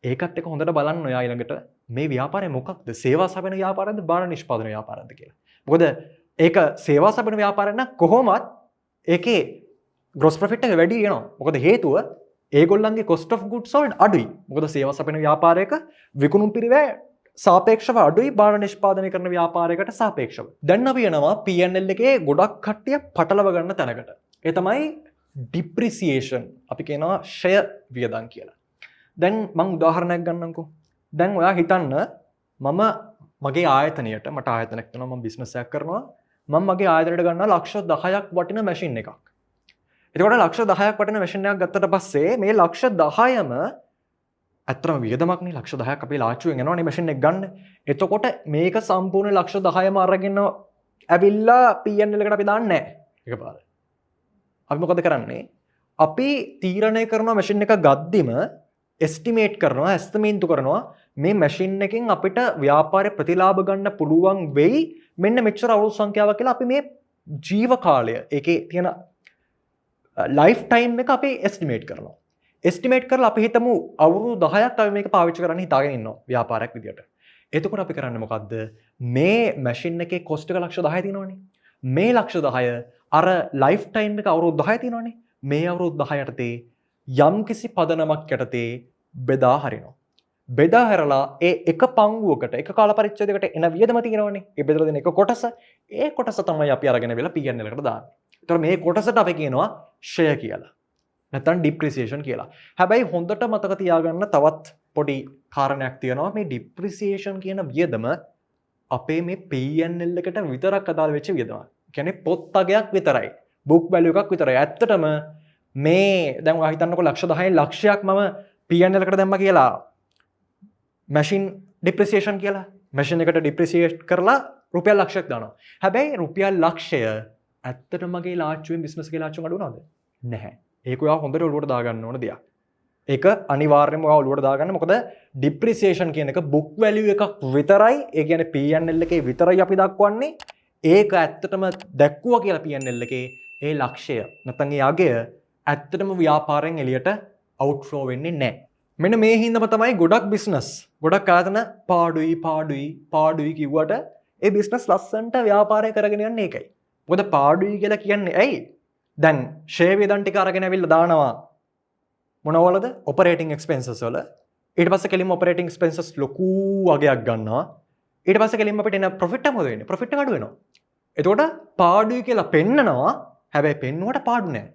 ඒකත් එක්ක හොඳට බලන්න ඔයා ඊළඟට මේ ව්‍යාපාරය මොකක්ද? සේවා සපයන ව්‍යාපාරයක්ද භාණ්ඩ නිෂ්පාදන ව්යාපාරයක්ද කියලා. මොකද ඒක සේවා සපයන ව්යාපාරයක් නම් කොහොමත් ඒකේ gross profit එක වැඩි වෙනවා. මොකද හේතුව ඒගොල්ලන්ගේ cost of goods sold අඩුයි. මොකද සේවා සපයන ව්‍යාපාරයක විකුණුම් පිරිවැය සාපේක්ෂව අඩුයි භාණ්ඩ නිෂ්පාදනය කරන ව්යාපාරයකට සාපේක්ෂව. දැන් අපි යනවා P&L එකේ ගොඩක් කට්ටිය පටලව ගන්න තැනකට. ඒ තමයි depreciation. අපි කියනවා ෂය වියදම් කියලා. දැන් මම උදාහරණයක් ගන්නම්කෝ. දැන් ඔයා හිතන්න මම මගේ ආයතනයට මට ආයතනයක් තියෙනවා මම බිස්නස් එකක් කරනවා. මම මගේ ආයතනයට ගන්නවා ලක්ෂ 10ක් වටින මැෂින් එකක්. එතකොට ලක්ෂ 10ක් වටින මැෂින් එකක් ගත්තට පස්සේ මේ ලක්ෂ 10ම අත්‍තරම වියදමක්නේ ලක්ෂ 10ක් අපි ලාච්චුවෙන් යනවනේ මැෂින් එක ගන්න. එතකොට මේක සම්පූර්ණ ලක්ෂ 10ම අරගෙන ඇවිල්ලා P&L එකට අපි දාන්නේ නැහැ එකපාර. අපි මොකද කරන්නේ? අපි තීරණය කරනවා මැෂින් එක ගද්දිම estimate කරනවා estimate කරනවා මේ මැෂින් එකෙන් අපිට ව්‍යාපාරේ ප්‍රතිලාභ ගන්න පුළුවන් වෙයි මෙන්න මෙච්චර අවුරුදු සංඛ්‍යාවක් කියලා අපි මේ ජීව කාලය ඒකේ තියෙන ලයිෆ් ටයිම් එක අපි estimate කරනවා. estimate කරලා අපි හිතමු අවුරුදු 10ක් අපි මේක පාවිච්චි කරන්න හිතාගෙන ඉන්නවා ව්‍යාපාරයක් විදියට. එතකොට අපි කරන්නේ මොකද්ද? මේ මැෂින් එකේ cost එක ලක්ෂ 10 තියෙනවනේ. මේ ලක්ෂ 10 අර ලයිෆ් ටයිම් එක අවුරුදු 10 තියෙනවනේ. මේ අවුරුදු 10 යටතේ යම් කිසි පදනමක් යටතේ බෙදා හරිනවා. බෙදා හැරලා ඒ එක පංගුවකට එක කාල පරිච්ඡේදයකට එන වියදම තියෙනවනේ. ඒ බෙදලා දෙන එක කොටස ඒ කොටස තමයි අපි අරගෙන වෙලා P&L එකට දාන්නේ. ඒතර මේ කොටසට අපි කියනවා ෂය කියලා. නැත්නම් ඩිප්‍රිසියේෂන් කියලා. හැබැයි හොඳට මතක තියාගන්න තවත් පොඩි කාරණයක් තියෙනවා. මේ ඩිප්‍රිසියේෂන් කියන වියදම අපේ මේ P&L එකට විතරක් අදාළ වෙච්ච වියදමක්. කියන්නේ පොත් අගයක් විතරයි. බුක් වැලියු එකක් විතරයි. ඇත්තටම මේ දැන් ඔයා හිතන්නකෝ ලක්ෂ 10න් ලක්ෂයක් මම P&L එකට දැම්මා කියලා මැෂින් ඩිප්‍රිසියේෂන් කියලා මැෂින් එකට ඩිප්‍රිසියේට් කරලා රුපියල් ලක්ෂයක් දානවා. හැබැයි රුපියල් ලක්ෂය ඇත්තටම මගේ ලාච්චුවෙන් බිස්නස් එකේ ලාච්චුව අඩු වෙනවද? නැහැ. ඒක ඔයා හොඳට ඔලුවට දාගන්න ඕන දෙයක්. ඒක අනිවාර්යයෙන්ම ඔයා ඔලුවට දාගන්න. මොකද ඩිප්‍රිසියේෂන් කියන එක බුක් වැලියු එකක් විතරයි. ඒ කියන්නේ P&L එකේ විතරයි අපි දක්වන්නේ. ඒක ඇත්තටම දැක්කුවා කියලා P&L එකේ ඒ ලක්ෂය නැත්නම් ඒ අගය ඇත්තටම ව්‍යාපාරයෙන් එළියට අවුට්ෆ්ලෝ වෙන්නේ නැහැ. මෙන්න මේ හින්දාම තමයි ගොඩක් බිස්නස් ගොඩක් ආතන පාඩුයි කිව්වට ඒ බිස්නස් ලස්සන්ට ව්‍යාපාරය කරගෙන යන්නේ ඒකයි. මොකද පාඩුයි කියලා කියන්නේ ඇයි? දැන් ෂෙයා වේදන් ටික අරගෙන ඇවිල්ලා දානවා මොනවලද? ඔපරේටිං එක්ස්පෙන්සස් වල. ඊට පස්සේ කෙලින්ම ඔපරේටිං එක්ස්පෙන්සස් ලොකු වගයක් ගන්නවා. ඊට පස්සේ කෙලින්ම අපිට එන ප්‍රොෆිට් එක මොකද වෙන්නේ? ප්‍රොෆිට් එක අඩු වෙනවා. එතකොට පාඩුයි කියලා පෙන්නනවා. හැබැයි පෙන්නුවට පාඩු නෑ.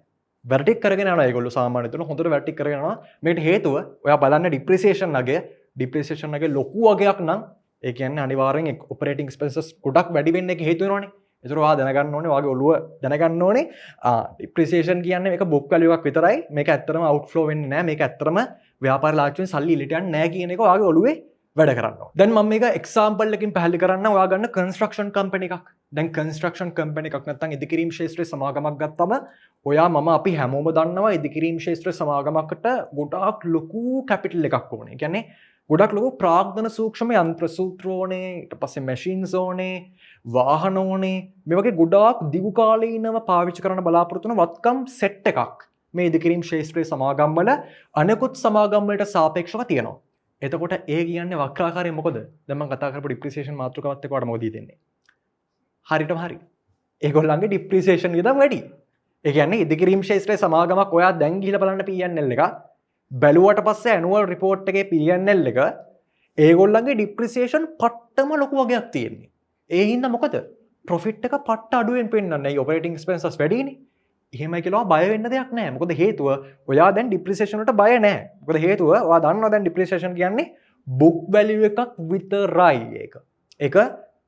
වැරටික් කරගෙන යනවා ඒගොල්ලෝ සාමාන්‍යයෙන් තුන හොඳට වැරටික් කරගෙන යනවා. මේකට හේතුව ඔයා බලන්න ඩිප්‍රිසියේෂන් අගය ලොකු වගයක් නම් ඒ කියන්නේ අනිවාර්යෙන් ඔපරේටිං එක්ස්පෙන්සස් ගොඩක් වැඩි වෙන්න එක හේතු වෙනවනේ. ඒතර ඔයා දැනගන්න ඕනේ ඔයාගේ ඔළුව දැනගන්න ඕනේ ඩිප්‍රිසියේෂන් කියන්නේ මේක බුක් වැලියු එකක් විතරයි. මේක ඇත්තටම අවුට්ෆ්ලෝ වෙන්නේ නැහැ. මේක ඇත්තටම ව්‍යාපාර ලාච්චුවෙන් සල්ලි ඉලිට යන්නේ නැහැ කියන එක ඔයාගේ ඔළුවේ වැඩ කරන්න ඕනේ. දැන් මම මේක එක්සැම්පල් එකකින් පැහැදිලි කරන්න. ඔයා ගන්න කන්ස්ට්‍රක්ෂන් කම්පැනි එකක්. දැන් කන්ස්ට්‍රක්ෂන් කම්පැනි එකක් නැත්නම් ඉදිකිරීම් ශාස්ත්‍රයේ සමාගමක් ගත්තම ඔයා මම අපි හැමෝම දන්නවා ඉදිකිරීම් ශාස්ත්‍රයේ සමාගමකට ගොඩාක් ලොකු කැපිටල් එකක් ඕනේ. ඒ කියන්නේ ගොඩක් ලොකු ප්‍රාග්ධන සූක්ෂම යන්ත්‍ර සූත්‍ර ඕනේ, ඊට පස්සේ මැෂින්ස් ඕනේ, වාහන ඕනේ. මේ වගේ ගොඩාක් දිගු කාලීනව පාවිච්චි කරන්න බලාපොරොත්තු වෙන වත්කම් සෙට් එකක් මේ ඉදිකිරීම් ශාස්ත්‍රයේ සමාගම් වල අනෙකුත් සමාගම් වලට සාපේක්ෂව තියෙනවා. එතකොට ඒ කියන්නේ වක්‍රාකාරය මොකද? දැන් මම කතා කරපු ඩිප්‍රිසියේෂන් මාතෘකාවත් එක්ක වඩා මොකද හිතෙන්නේ? හරියටම හරි. ඒගොල්ලන්ගේ ඩිප්‍රිසියේෂන් වියදම් වැඩි. ඒ කියන්නේ ඉදිකිරීම් ශාස්ත්‍රයේ සමාගමක් ඔයා දැන් ගිහිල්ලා බලන්න P&L එක බැලුවට පස්සේ ඇනුවල් රිපෝට් එකේ P&L එක ඒගොල්ලන්ගේ ඩිප්‍රිසියේෂන් පට්ටම ලොකු වගයක් තියෙන්නේ. ඒ හින්දා මොකද? ප්‍රොෆිට් එක පට්ට අඩුවෙන් පෙන්නන්නේ. ඒ ඔපරේටිං එක්ස්පෙන්සස් වැඩිනේ. එහෙමයි කියලා බය වෙන්න දෙයක් නැහැ. මොකද හේතුව ඔයා දැන් ඩිප්‍රිසියේෂන් වලට බය නැහැ. මොකද හේතුව ඔයා දන්නවා දැන් ඩිප්‍රිසියේෂන් කියන්නේ බුක් වැලියු එකක් විතරයි ඒක. ඒක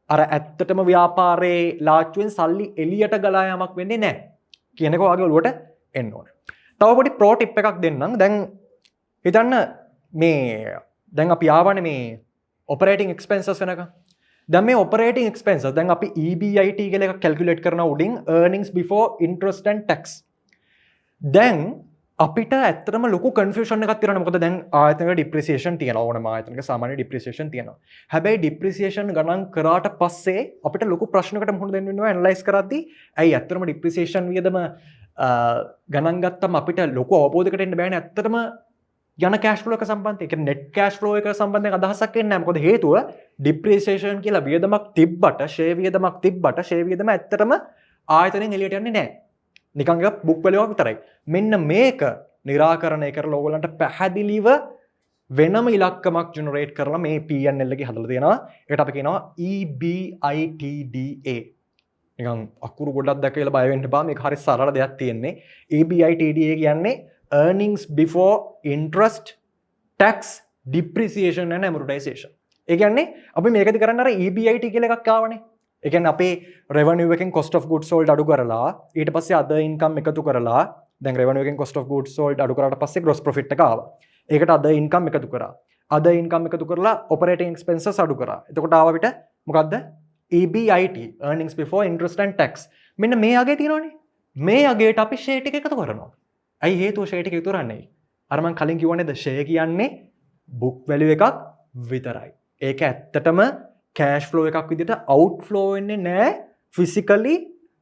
අර ඇත්තටම ව්‍යාපාරයේ ලාච්චුවෙන් සල්ලි එළියට ගලා යාමක් වෙන්නේ නැහැ. කියන එක ඔයාගේ ඔළුවට එන්න ඕනේ. තව පොඩි ප්‍රෝ ටිප් එකක් දෙන්නම්. දැන් හිතන්න මේ දැන් අපි ආවනේ මේ ඔපරේටිං එක්ස්පෙන්සස් වෙනකන්. දැන් මේ ඔපරේටිං එක්ස්පෙන්සස් දැන් අපි EBIT කියලා එකක් කැල්කියුලේට් කරනවා උඩින් earnings before interest and tax. දැන් අපිට ඇත්තටම ලොකු කන්ෆියුෂන් එකක් තියෙනවා. මොකද දැන් ආයතනක ඩිප්‍රිසියේෂන් තියෙනවා. ඕනම ආයතනක සාමාන්‍ය ඩිප්‍රිසියේෂන් තියෙනවා. හැබැයි ඩිප්‍රිසියේෂන් ගණන් කරාට පස්සේ අපිට ලොකු ප්‍රශ්නකට මුහුණ දෙන්න වෙනවා ඇනලයිස් කරද්දී. ඇයි ඇත්තටම ඩිප්‍රිසියේෂන් වියදම ගණන් ගත්තම අපිට ලොකු අවබෝධයකට එන්න බෑනේ. ඇත්තටම යන කෑෂ් ෆ්ලෝ එක සම්බන්ධයෙන්. ඒ කියන්නේ net cash flow එක සම්බන්ධයෙන් අදහසක් එන්නේ නැහැ. මොකද හේතුව ඩිප්‍රිසියේෂන් කියලා වියදමක් තිබ්බට, ෂෙයා වියදමක් තිබ්බට, ෂෙයා වියදම ඇත්තටම ආයතනෙන් එළියට යන්නේ නැහැ. නිකන් එක බුක් වැලියුවක් විතරයි. මෙන්න මේක निराකරණය කරලා ඕගොල්ලන්ට පැහැදිලිව වෙනම ඉලක්කමක් ජෙනරේට් කරලා මේ P&L එකේ හදලා තියෙනවා. ඒකට අපි කියනවා EBITDA. නිකන් අකුරු ගොඩක් දැකලා බය වෙන්න එපා. මේක හරිය සරල දෙයක් තියෙන්නේ. EBITDA කියන්නේ earnings before interest, tax, depreciation and amortization. ඒ කියන්නේ අපි මේකද කරන්නේ අර EBIT කියලා එකක් ආවනේ. ඒ කියන්නේ අපේ revenue එකෙන් cost of goods sold අඩු කරලා ඊට පස්සේ other income එකතු කරලා දැන් revenue එකෙන් cost of goods sold අඩු කරාට පස්සේ gross profit එක ආවා. ඒකට other income එකතු කරා. other income එකතු කරලා operating expenses අඩු කරා. එතකොට ආව අපිට මොකද්ද? EBIT, earnings before interest and tax. මෙන්න මේ අගය තියෙනවනේ. මේ අගයට අපි share ටික එකතු කරනවා. ඇයි හේතුව share ටික එකතු කරන්නේ? අර මම කලින් කිව්වනේ ද share කියන්නේ book value එකක් විතරයි. ඒක ඇත්තටම cash flow එකක් විදිහට outflow වෙන්නේ නැහැ physically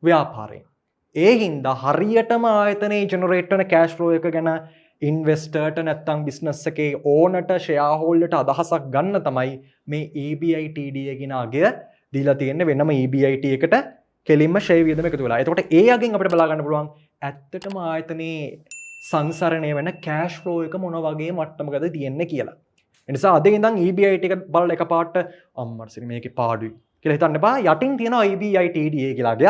ව්‍යාපාරයෙන්. ඒ හින්දා හරියටම ආයතනයේ generate වෙන cash flow එක ගැන investorට නැත්නම් business එකේ ownerට shareholderට අදහසක් ගන්න තමයි මේ EBITDA කියන අගය දීලා තියෙන්නේ වෙනම EBIT එකට කෙලින්ම share වියදම එකතු වෙලා. එතකොට ඒ අගෙන් අපිට බලා ගන්න පුළුවන් ඇත්තටම ආයතනයේ සංසරණය වෙන cash flow එක මොන වගේ මට්ටමකද තියෙන්නේ කියලා. ඒ නිසා අද ඉඳන් EBIT එක බලලා එකපාරට අම්මර්සිරි මේකේ පාඩුයි කියලා හිතන්න එපා. යටින් තියෙනවා EBITDA කියලා අගය.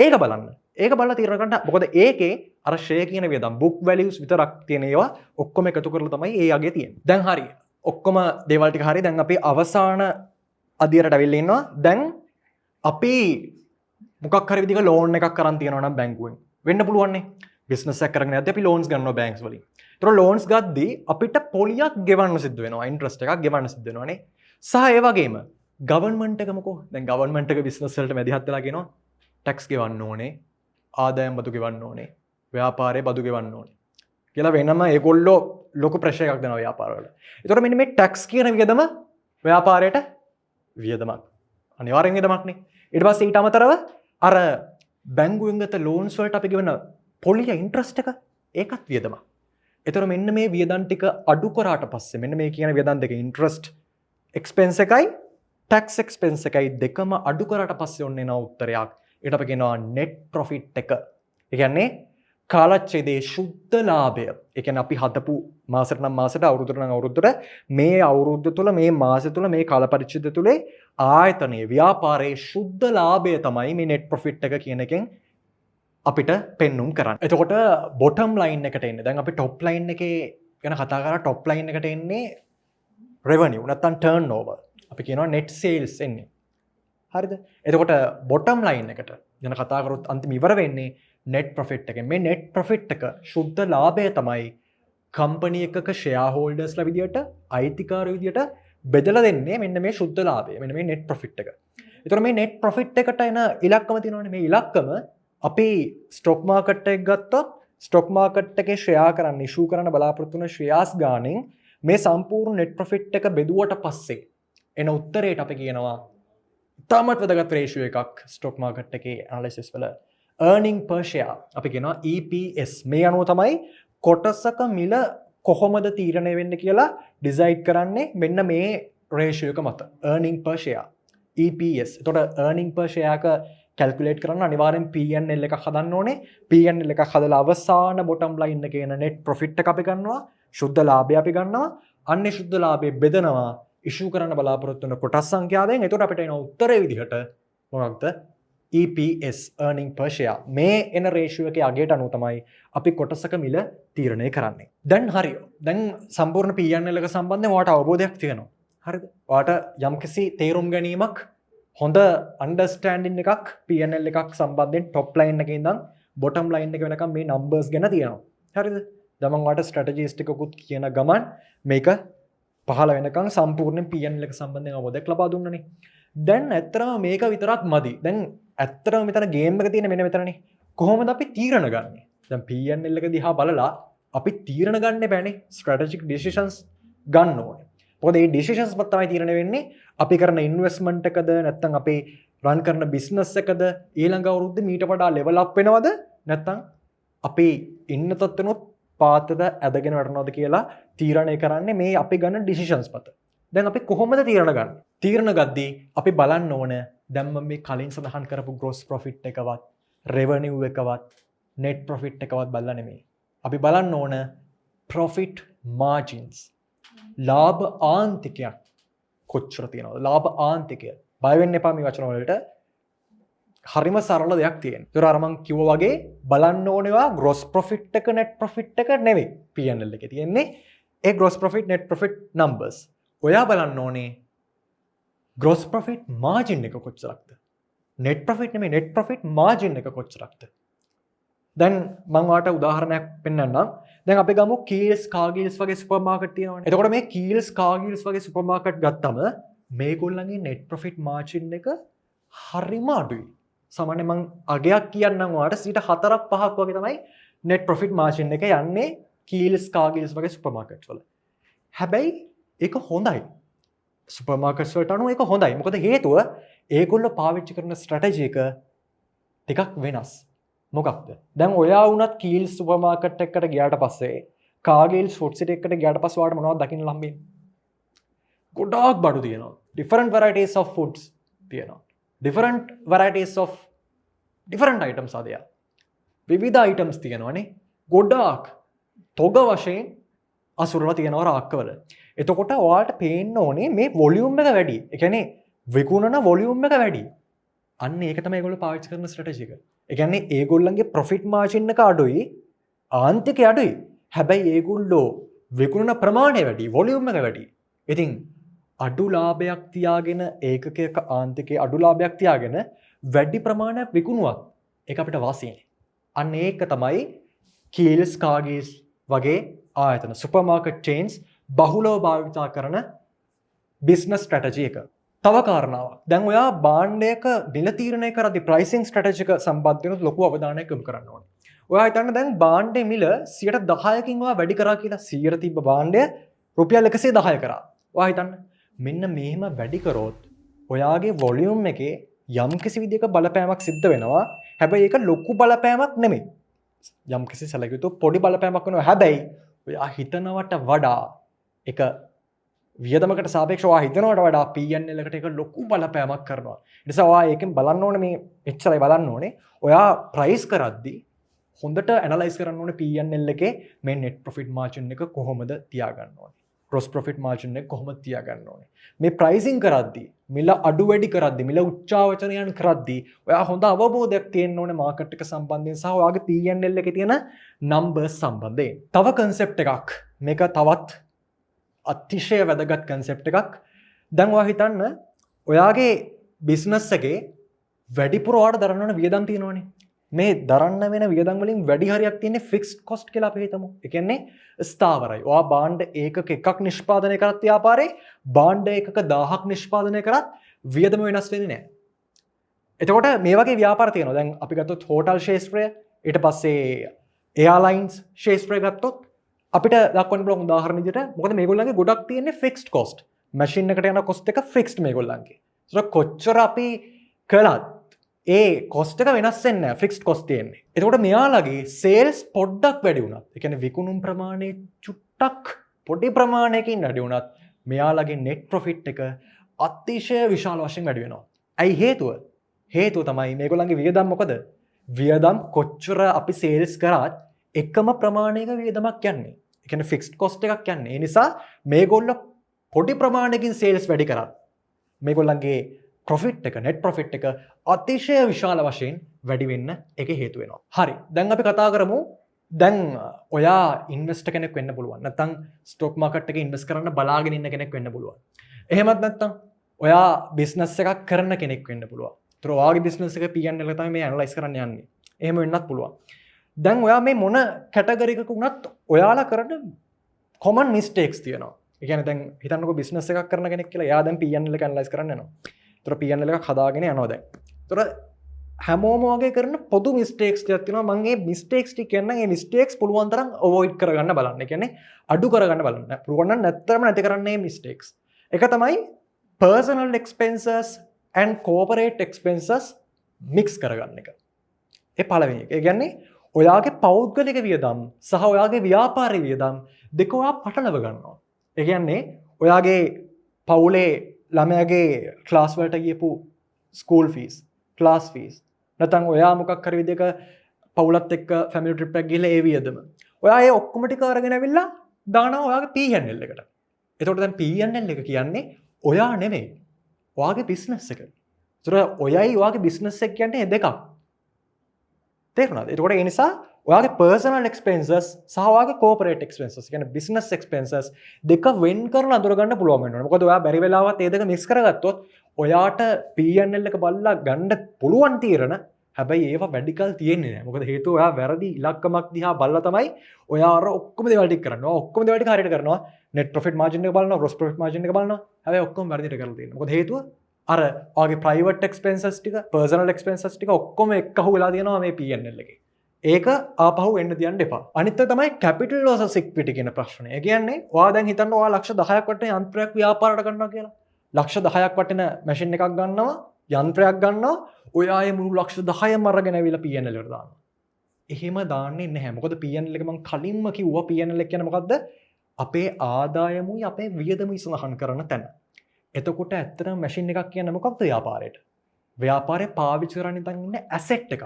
ඒක බලන්න. ඒක බලලා තීරණ ගන්න. මොකද ඒකේ අර share කියන වියදම් book values විතරක් තියෙන ඒවා ඔක්කොම එකතු කරලා තමයි ඒ අගය තියෙන්නේ. දැන් හරි. ඔක්කොම දේවල් ටික හරි. දැන් අපි අවසාන අදියරට අවිල්ල ඉන්නවා. දැන් අපි මොකක් හරි විදිහක ලෝන් එකක් කරන් තියනවා නම් බැංකුවෙන් වෙන්න පුළුවන් නේ. බිස්නස් එකක් කරගෙන යද්දී අපි ලෝන්ස් ගන්නවා බැංක්ස් වලින්. ඒතර ලෝන්ස් ගද්දී අපිට පොලියක් ගෙවන්න සිද්ධ වෙනවා. ඉන්ට්‍රස්ට් එකක් ගෙවන්න සිද්ධ වෙනවානේ. සහ ඒ වගේම ගවර්න්මන්ට් එක මොකෝ? දැන් ගවර්න්මන්ට් එක බිස්නස් වලට මැදිහත් වෙලා කියනවා ටැක්ස් ගෙවන්න ඕනේ. ආදායම් බදු ගෙවන්න ඕනේ. ව්‍යාපාරයේ බදු ගෙවන්න ඕනේ. කියලා වෙනම ඒගොල්ලෝ ලොකු ප්‍රෙෂර් එකක් දෙනවා ව්‍යාපාරවල. ඒතකොට මෙන්න මේ ටැක්ස් කියන වියදම ව්‍යාපාරයට වියදමක්. අනිවාර්යෙන් වියදමක්නේ. ඊට පස්සේ ඊට අමතරව අර බැංකුවෙන් ගත්ත ලෝන්ස් වලට අපි ගෙවන පොලිය ඉන්ට්‍රස්ට් එක ඒකත් වියදමක්. ඒතර මෙන්න මේ වියදම් ටික අඩු කරාට පස්සේ මෙන්න මේ කියන වියදම් දෙක ඉන්ට්‍රස්ට් එක්ස්පෙන්ස් එකයි ටැක්ස් එක්ස්පෙන්ස් එකයි දෙකම අඩු කරාට පස්සේ ඔන්න එනවා උත්තරයක්. ඒකට අපි කියනවා net profit එක. ඒ කියන්නේ කාලච්ඡේදයේ ශුද්ධ ලාභය. ඒ කියන්නේ අපි හදපු මාසෙට නම් මාසෙට අවුරුද්දට නම් අවුරුද්දට මේ අවුරුද්ද තුල මේ මාසෙ තුල මේ කාල පරිච්ඡේදය තුලේ ආයතනයේ ව්‍යාපාරයේ ශුද්ධ ලාභය තමයි මේ net profit එක කියන එකෙන් අපිට පෙන්눔 කරන්න. එතකොට බොටම් ලයින් එකට එන්නේ. දැන් අපි টොප් ලයින් එකේ ගැන කතා කරා টොප් ලයින් එකට එන්නේ revenue නැත්නම් turnover. අපි කියනවා net sales එන්නේ. හරිද? එතකොට බොටම් ලයින් එකට ගැන කතා කරොත් අන්තිම ඉවර වෙන්නේ net profit එකෙන්. මේ net profit එක සුද්ධ ලාභය තමයි කම්පැනි එකක shareholdersලා විදියට අයිතිකාරයෝ විදියට බෙදලා දෙන්නේ මෙන්න මේ සුද්ධ ලාභය. මෙන්න මේ net profit එක. එතකොට මේ net profit එකට එන ඉලක්කම තියෙනවානේ. මේ ඉලක්කම අපි ස්ටොක් මාකට් එක ගත්තොත් ස්ටොක් මාකට් එකේ ෂෙයා කරන්න ඉෂුව කරන්න බලාපොරොත්තු වෙන ෂෙයාර්ස් ගානෙන් මේ සම්පූර්ණ net profit එක බෙදුවට පස්සේ එන උත්තරයට අපි කියනවා ඉතාමත් වැදගත් රේෂියෝ එකක් ස්ටොක් මාකට් එකේ ඇනලිසිස් වල earning per share අපි කියනවා EPS. මේ අනුව තමයි කොටසක මිල කොහොමද තීරණය වෙන්නේ කියලා ඩිසයිඩ් කරන්නේ මෙන්න මේ රේෂියෝ එක මත. earning per share EPS. එතකොට earning per share එක කැල්කියුලේට් කරන්න අනිවාර්යෙන් P&L එකක් හදන්න ඕනේ. P&L එකක් හදලා අවසාන බොටම් ලයින් එකේ එන net profit එක අපි ගන්නවා. ශුද්ධ ලාභය අපි ගන්නවා. අන්නේ ශුද්ධ ලාභය බෙදනවා ඉෂුව කරන්න බලාපොරොත්තු වෙන කොටස් සංඛ්‍යාවෙන්. එතකොට අපිට එන උත්තරේ විදිහට මොකක්ද? EPS earning per share. මේ එන රේෂියෝ එකේ අගයට අනුව තමයි අපි කොටසක මිල තීරණය කරන්නේ. දැන් හරිය. දැන් සම්පූර්ණ P&L එක සම්බන්ධයෙන් ඔයාලට අවබෝධයක් තියෙනවා. හරිද? ඔයාලට යම්කිසි තේරුම් ගැනීමක් හොඳ අන්ඩර්ස්ටෑන්ඩින් එකක් P&L එකක් සම්බන්ධයෙන් টොප් ලයින් එකේ ඉඳන් බොටම් ලයින් එක වෙනකම් මේ නම්බර්ස් ගැන තියෙනවා. හරිද? දැන් මම ඔයාලට ස්ට්‍රැටජිස් ටිකකුත් කියන ගමන් මේක පහළ වෙනකම් සම්පූර්ණයෙන් P&L එක සම්බන්ධයෙන් අවබෝධයක් ලබා දුන්නනේ. දැන් ඇත්තටම මේක විතරක් මදි. දැන් ඇත්තටම මෙතන ගේම් එක තියෙන මෙන්න මෙතනනේ. කොහොමද අපි තීරණ ගන්නෙ? දැන් P&L එක දිහා බලලා අපි තීරණ ගන්න බෑනේ. ස්ට්‍රැටජික් ඩිසිෂන්ස් ගන්න ඕනේ. මොකද මේ ඩිසිෂන්ස් මත තමයි තීරණය වෙන්නේ අපි කරන ඉන්වෙස්ට්මන්ට් එකද නැත්නම් අපි රන් කරන බිස්නස් එකද ඊළඟ අවුරුද්දේ මීට වඩා ලෙවල් අප් වෙනවද නැත්නම් අපි ඉන්න තත්ත්වෙනොත් පාතද ඇදගෙන වටනවද කියලා තීරණය කරන්නේ මේ අපි ගන්න ඩිසිෂන්ස් මත. දැන් අපි කොහොමද තීරණ ගන්නේ? තීරණ ගද්දී අපි බලන්න ඕන දැන් මම මේ කලින් සඳහන් කරපු gross profit එකවත් revenue එකවත් net profit එකවත් බලලා නෙමෙයි. අපි බලන්න ඕන profit margins. ලාභ ආන්තිකයක් කොච්චර තියෙනවද? ලාභ ආන්තිකය. බය වෙන්න එපා මේ වචන වලට. හරිම සරල දෙයක් තියෙනවා. ඒතර අර මං කිව්වා වගේ බලන්න ඕනේවා gross profit එක net profit එක නෙවෙයි P&L එකේ තියෙන්නේ. ඒ gross profit net profit numbers. ඔයා බලන්න ඕනේ gross profit margin එක කොච්චරක්ද? net profit නෙමෙයි net profit margin එක කොච්චරක්ද? දැන් මම ඔයාලට උදාහරණයක් පෙන්නන්නම්. දැන් අපි ගමු කීල්ස් කාගිල්ස් වගේ සුපර් මාකට් තියෙනවනේ. එතකොට මේ කීල්ස් කාගිල්ස් වගේ සුපර් මාකට් ගත්තම මේගොල්ලන්ගේ net profit margin එක හරිම අඩුයි. සාමාන්‍යයෙන් මම අගයක් කියන්නම් ඔයාලට 4ක් 5ක් වගේ තමයි net profit margin එක යන්නේ කීල්ස් කාගිල්ස් වගේ සුපර් මාකට්ස් වල. හැබැයි ඒක හොඳයි. සුපර් මාකට්ස් වලට අනුව ඒක හොඳයි. මොකද හේතුව ඒගොල්ලෝ පාවිච්චි කරන ස්ට්‍රැටජි එක ටිකක් වෙනස්. මොකක්ද? දැන් ඔයා වුණත් කීල්ස් සුපර් මාකට් එකකට ගියාට පස්සේ කාගිල්ස් ෆුඩ් සිටි එකකට ගියාට පස්සේ ඔයාලට මොනවද දකින්න ලම්බෙන්නේ? ගොඩාක් බඩු තියෙනවා. different varieties of foods තියෙනවා. different varieties of different items are there. විවිධ items තියෙනවානේ. ගොඩාක් තොග වශයෙන් අසුරලා තියෙනවා රාක්කවල. එතකොට ඔයාලට පේන්න ඕනේ මේ වොලියුම් එක වැඩි. ඒ කියන්නේ විකුණන වොලියුම් එක වැඩි. අන්න ඒක තමයි ඒගොල්ලෝ පාවිච්චි කරන ස්ට්‍රැටජි එක. ඒ කියන්නේ ඒගොල්ලන්ගේ ප්‍රොෆිට් මාර්ජින් එක අඩුයි, ආන්තිකය අඩුයි. හැබැයි ඒගොල්ලෝ විකුණන ප්‍රමාණය වැඩි, වොලියුම් එක වැඩි. ඉතින් අඩු ලාභයක් තියාගෙන ඒකකයක ආන්තිකයේ අඩු ලාභයක් තියාගෙන වැඩි ප්‍රමාණයක් විකුණුවක් ඒක අපිට වාසියනේ. අන්න ඒක තමයි කීල්ස් කාගිල්ස් වගේ ආයතන සුපර් මාකට් චේන්ස් බහුලව භාවිත කරන බිස්නස් ස්ට්‍රැටජි එක. තව කාරණාවක්. දැන් ඔයා භාණ්ඩයක මිල තීරණය කරද්දී ප්‍රයිසිං ස්ට්‍රැටජි එක සම්බන්ධව ලොකු අවධානයක් යොමු කරන්න ඕනේ. ඔයා හිතන්න දැන් භාණ්ඩේ මිල 10%කින් ඔයා වැඩි කරා කියලා 100 තිබ්බ භාණ්ඩය රුපියල් 110 කරා. ඔයා හිතන්න මෙන්න මෙහෙම වැඩි කරොත් ඔයාගේ වොලියුම් එකේ යම් කිසි විදිහක බලපෑමක් සිද්ධ වෙනවා. හැබැයි ඒක ලොකු බලපෑමක් නෙමෙයි. යම් කිසි සැලකියුතු පොඩි බලපෑමක් වෙනවා. හැබැයි ඔයා හිතනවට වඩා එක වියදමකට සාපේක්ෂව ඔයා හිතනවට වඩා P&L එකට ඒක ලොකු බලපෑමක් කරනවා. ඒ නිසා ඔයා ඒකෙන් බලන්න ඕනේ මේ එච්චරයි බලන්න ඕනේ. ඔයා ප්‍රයිස් කරද්දී හොඳට ඇනලයිස් කරන්න ඕනේ P&L එකේ මේ net profit margin එක කොහොමද තියාගන්න ඕනේ. gross profit margin එක කොහොමද තියාගන්න ඕනේ. මේ pricing කරද්දී මිල අඩු වැඩි කරද්දී මිල උච්චාවචනයන් කරද්දී ඔයා හොඳ අවබෝධයක් තියෙන්න ඕනේ මාකට් එක සම්බන්ධයෙන් සහ ඔයාගේ P&L එකේ තියෙන numbers සම්බන්ධයෙන්. තව concept එකක් මේක තවත් අතිශය වැදගත් concept එකක්. දැන් ඔයා හිතන්න ඔයාගේ business එකේ වැඩිපුර ඔයාට දරන්න ඕන වියදම් තියෙනවනේ. මේ දරන්න වෙන වියදම් වලින් වැඩි හරියක් තියෙන්නේ fixed cost කියලා අපි හිතමු. ඒ කියන්නේ ස්ථාවරයි. ඔයා භාණ්ඩ ඒකක එකක් නිෂ්පාදනය කරත් ව්‍යාපාරේ භාණ්ඩ ඒකක 1000ක් නිෂ්පාදනය කරත් වියදම වෙනස් වෙන්නේ නැහැ. එතකොට මේ වගේ ව්‍යාපාර තියෙනවා. දැන් අපි ගත්තොත් හෝටල් ශේෂ්ත්‍රය, ඊට පස්සේ එයාලයින්ස් ශේෂ්ත්‍රය ගත්තොත් අපිට දක්වන්න පුළුවන් උදාහරණ විදිහට මොකද මේගොල්ලන්ගේ ගොඩක් තියෙන්නේ fixed cost. මැෂින් එකට යන cost එක fixed මේගොල්ලන්ගේ. ඒක කොච්චර අපි කළත් ඒ කොස්ට් එක වෙනස් වෙන්නේ නැහැ. ෆික්ස්ඩ් කොස්ට් තියෙන්නේ. එතකොට මෙයාලගේ සේල්ස් පොඩ්ඩක් වැඩි වුණත්, ඒ කියන්නේ විකුණුම් ප්‍රමාණය චුට්ටක් පොඩි ප්‍රමාණයකින් වැඩි වුණත් මෙයාලගේ net profit එක අතිශය විශාල වශයෙන් වැඩි වෙනවා. ඇයි හේතුව? හේතුව තමයි මේගොල්ලන්ගේ වියදම් මොකද? වියදම් කොච්චර අපි සේල්ස් කරත් එකම ප්‍රමාණයක වියදමක් යන්නේ. ඒ කියන්නේ ෆික්ස්ඩ් කොස්ට් එකක් යන්නේ. ඒ නිසා මේගොල්ල පොඩි ප්‍රමාණයකින් සේල්ස් වැඩි කරත් මේගොල්ලන්ගේ ප්‍රොෆිට් එක net profit එක අතිශය විශාල වශයෙන් වැඩි වෙන්න ඒක හේතු වෙනවා. හරි. දැන් අපි කතා කරමු දැන් ඔයා ඉන්වෙස්ටර් කෙනෙක් වෙන්න පුළුවන්. නැත්නම් ස්ටොක් මාකට් එකේ ඉන්වෙස්ට් කරන්න බලාගෙන ඉන්න කෙනෙක් වෙන්න පුළුවන්. එහෙමත් නැත්නම් ඔයා බිස්නස් එකක් කරන කෙනෙක් වෙන්න පුළුවන්. ඒතර ඔයාගේ බිස්නස් එක P&L එක තමයි මේ ඇනලයිස් කරන්න යන්නේ. එහෙම වෙන්නත් පුළුවන්. දැන් ඔයා මේ මොන කැටගරි එකක වුණත් ඔයාලා කරන common mistakes තියෙනවා. ඒ කියන්නේ දැන් හිතන්නකෝ බිස්නස් එකක් කරන කෙනෙක් කියලා. එයා දැන් P&L එක ඇනලයිස් කරන්න යනවා. ඒතර P&L එකක් හදාගෙන යනවා දැන්. ඒතර හැමෝම වගේ කරන පොදු මිස්ටේක්ස් ටිකක් තියෙනවා. මම මේ මිස්ටේක්ස් ටික කියන්නම්. මේ මිස්ටේක්ස් පුළුවන් තරම් අවොයිඩ් කරගන්න බලන්න. ඒ කියන්නේ අඩු කරගන්න බලන්න. පුළුවන් නම් නැත්තරම නැති කරන්න මේ මිස්ටේක්ස්. එක තමයි personal expenses and corporate expenses mix කරගන්න එක. ඒ පළවෙනි එක. ඒ කියන්නේ ඔයාගේ පෞද්ගලික වියදම් සහ ඔයාගේ ව්‍යාපාරික වියදම් දෙක ඔයා පටලව ගන්නවා. ඒ කියන්නේ ඔයාගේ පවුලේ ළමයාගේ ක්ලාස් වලට ගියපු ස්කූල් ෆීස්, ක්ලාස් ෆීස්. නැත්නම් ඔයා මොකක් හරි විදිහක පවුලත් එක්ක ෆැමිලි ට්‍රිප් එකක් ගිහලා ඒ වියදම. ඔයා ඒ ඔක්කොම ටික අරගෙන ඇවිල්ලා දානවා ඔයාගේ P&L එකට. එතකොට දැන් P&L එක කියන්නේ ඔයා නෙමෙයි. ඔයාගේ බිස්නස් එක. ඒතර ඔයයි ඔයාගේ බිස්නස් එක කියන්නේ දෙකක්. තේරුණාද? එතකොට ඒ නිසා ඔයාගේ personal expenses සහ ඔයාගේ corporate expenses කියන්නේ business expenses දෙක වෙන් කරලා අඳුර ගන්න පුළුවන් වෙනවා. මොකද ඔයා බැරි වෙලාවත් මේ දෙක mix කරගත්තොත් ඔයාට P&L එක බලලා ගන්න පුළුවන් තීරණ හැබැයි ඒවා වැඩි කල් තියෙන්නේ නැහැ. මොකද හේතුව ඔයා වැරදි ඉලක්කමක් දිහා බලලා තමයි ඔයා අර ඔක්කොම දේවල් ටික කරනවා. ඔක්කොම දේවල් ටික හරියට කරනවා. net profit margin එක බලනවා, gross profit margin එක බලනවා. හැබැයි ඔක්කොම වැරදිට කරලා තියෙනවා. මොකද හේතුව අර ඔයාගේ private expenses ටික, personal expenses ටික ඔක්කොම එක්කහුව වෙලා තියෙනවා මේ P&L එකේ. ඒක ආපහු එන්න තියන්න එපා. අනිත් එක තමයි capital versus equity කියන ප්‍රශ්නේ. ඒ කියන්නේ ඔයා දැන් හිතන්න ඔයා ලක්ෂ 10ක් වටින යන්ත්‍රයක් ව්‍යාපාරයට ගන්නවා කියලා. ලක්ෂ 10ක් වටින මැෂින් එකක් ගන්නවා, යන්ත්‍රයක් ගන්නවා. ඔයා ඒ මුළු ලක්ෂ 10ම අරගෙන ඇවිල්ලා P&L එකට දානවා. එහෙම දාන්නේ නැහැ. මොකද P&L එක මම කලින්ම කිව්වා P&L එක කියන්නේ මොකද්ද? අපේ ආදායමුයි අපේ වියදමුයි සඳහන් කරන තැන. එතකොට ඇත්තටම මැෂින් එකක් කියන්නේ මොකක්ද ව්‍යාපාරයට? ව්‍යාපාරේ පාවිච්චි කරන්නේ දැන් ඉන්නේ ඇසෙට් එකක්.